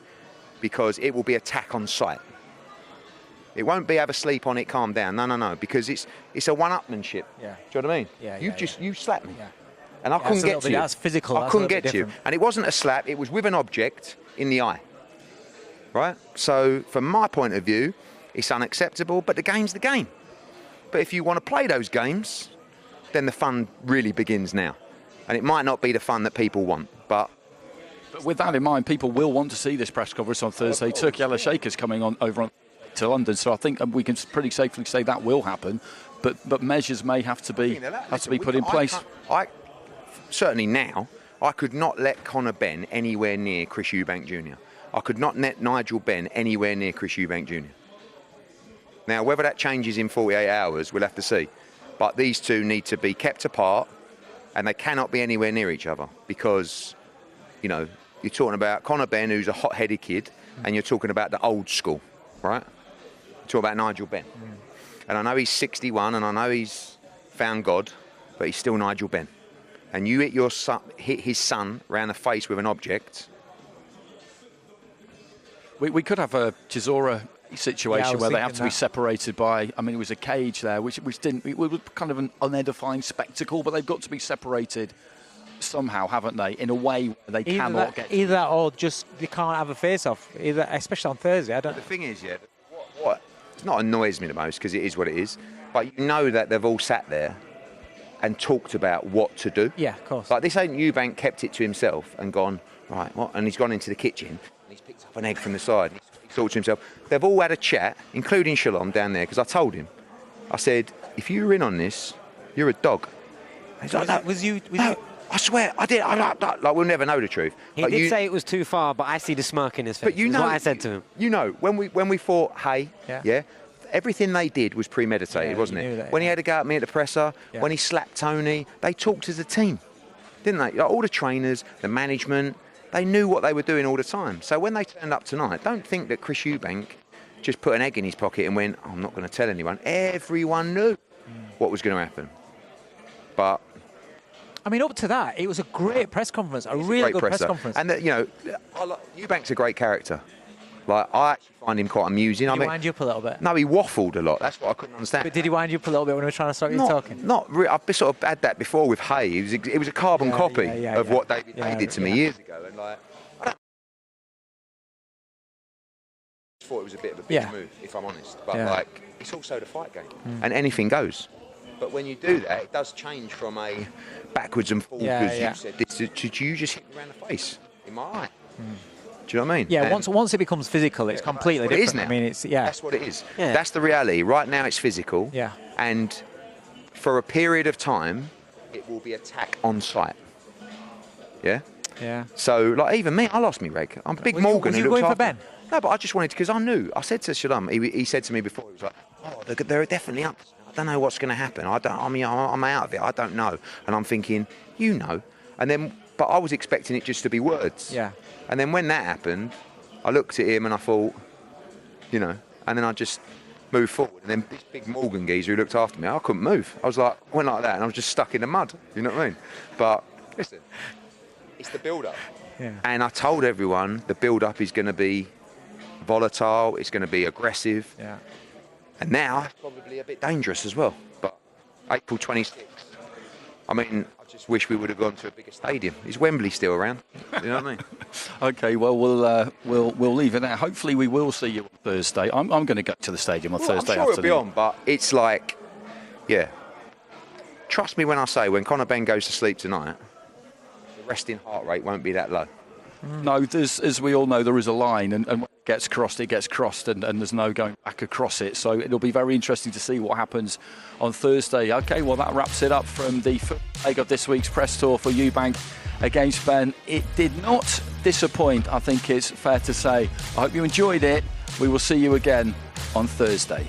because it will be attack on sight. It won't be have a sleep on it, calm down. No, because it's a one-upmanship. Yeah. Do you know what I mean? Yeah. You slapped me. Yeah. And I couldn't get to you. That's physical. I couldn't get to you. And it wasn't a slap, it was with an object in the eye. Right? So, from my point of view, it's unacceptable, but the game's the game. But if you want to play those games, then the fun really begins now. And it might not be the fun that people want, but with that in mind, people will want to see this press conference on Thursday. Turkey Al-Sheikh is coming over to London, so I think we can pretty safely say that will happen. But measures may have to be put in place. Certainly now, I could not let Conor Benn anywhere near Chris Eubank Jr. I could not let Nigel Benn anywhere near Chris Eubank Jr. Now, whether that changes in 48 hours, we'll have to see. But these two need to be kept apart, and they cannot be anywhere near each other, because, you know, you're talking about Conor Benn, who's a hot-headed kid, and you're talking about the old school, right? You're talking about Nigel Benn. And I know he's 61, and I know he's found God, but he's still Nigel Benn. And you hit his son round the face with an object. We could have a Chisora situation where they have to be separated by, I mean, it was a cage there, which it was kind of an unedifying spectacle, but they've got to be separated somehow, haven't they, in a way where they cannot get... Either that or just they can't have a face-off, especially on Thursday. The thing is, what it's not annoys me the most, because it is what it is, but you know that they've all sat there and talked about what to do. Yeah, of course. Like, this ain't Eubank kept it to himself and gone, right, what? And he's gone into the kitchen and he's picked up an egg from the side. He's thought to himself. They've all had a chat, including Shalom down there, because I told him. I said, if you were in on this, you're a dog. He's like, no, I swear, I did. Like, we'll never know the truth. He did say it was too far, but I see the smirk in his face. But you know what I said to him. You know, when we fought Hay, everything they did was premeditated, wasn't it? When he had to go at me at the presser, when he slapped Tony, they talked as a team, didn't they? Like, all the trainers, the management, they knew what they were doing all the time. So when they turned up tonight, don't think that Chris Eubank just put an egg in his pocket and went, I'm not going to tell anyone. Everyone knew what was going to happen. But I mean, up to that, it was a great press conference, a really good press conference. And, you know, Eubank's a great character. Like, I actually find him quite amusing. Did he wind you up a little bit? No, he waffled a lot. That's what I couldn't understand. But did he wind you up a little bit when we were trying to stop you talking? Not really. I've sort of had that before with Hay. It was a carbon copy of what David Hay did to me years ago. And, like, I thought it was a bit of a big move, if I'm honest. But, like, it's also the fight game. And anything goes. But when you do that, it does change from a backwards and forwards, because you said this, to you just hit me around the face, in my eye. Do you know what I mean? Yeah, once it becomes physical, it's completely different. It is now. I mean, it's That's what it is. Yeah. That's the reality. Right now, it's physical. Yeah. And for a period of time, it will be attack on sight. Yeah. Yeah. So, like, even me, I lost me reg. I'm Big Morgan. Was you going for Ben? No, but I just wanted, because I knew. I said to Shalom, he said to me before, he was like, "Oh, they're definitely up. I don't know what's going to happen. I'm out of it. I don't know." And I'm thinking, you know. And then, but I was expecting it just to be words. Yeah. And then when that happened, I looked at him and I thought, you know, and then I just moved forward. And then this Big Morgan geezer who looked after me, I couldn't move. I was like, went like that, and I was just stuck in the mud. You know what I mean? But listen, it's the build-up. Yeah. And I told everyone the build-up is going to be volatile. It's going to be aggressive. Yeah. And now it's probably a bit dangerous as well. But April 26th. I mean, I just wish we would have gone to a bigger stadium. Is Wembley still around? You know what I mean? Okay, well, we'll leave it there. Hopefully we will see you on Thursday. I'm going to go to the stadium on Thursday I'm sure afternoon. it'll be on, but it's like, yeah. Trust me when I say, when Conor Benn goes to sleep tonight, the resting heart rate won't be that low. No, as we all know, there is a line, and when it gets crossed, it gets crossed, and there's no going back across it. So it'll be very interesting to see what happens on Thursday. Okay, well, that wraps it up from the first leg of this week's press tour for Eubank against Benn. It did not disappoint, I think it's fair to say. I hope you enjoyed it. We will see you again on Thursday.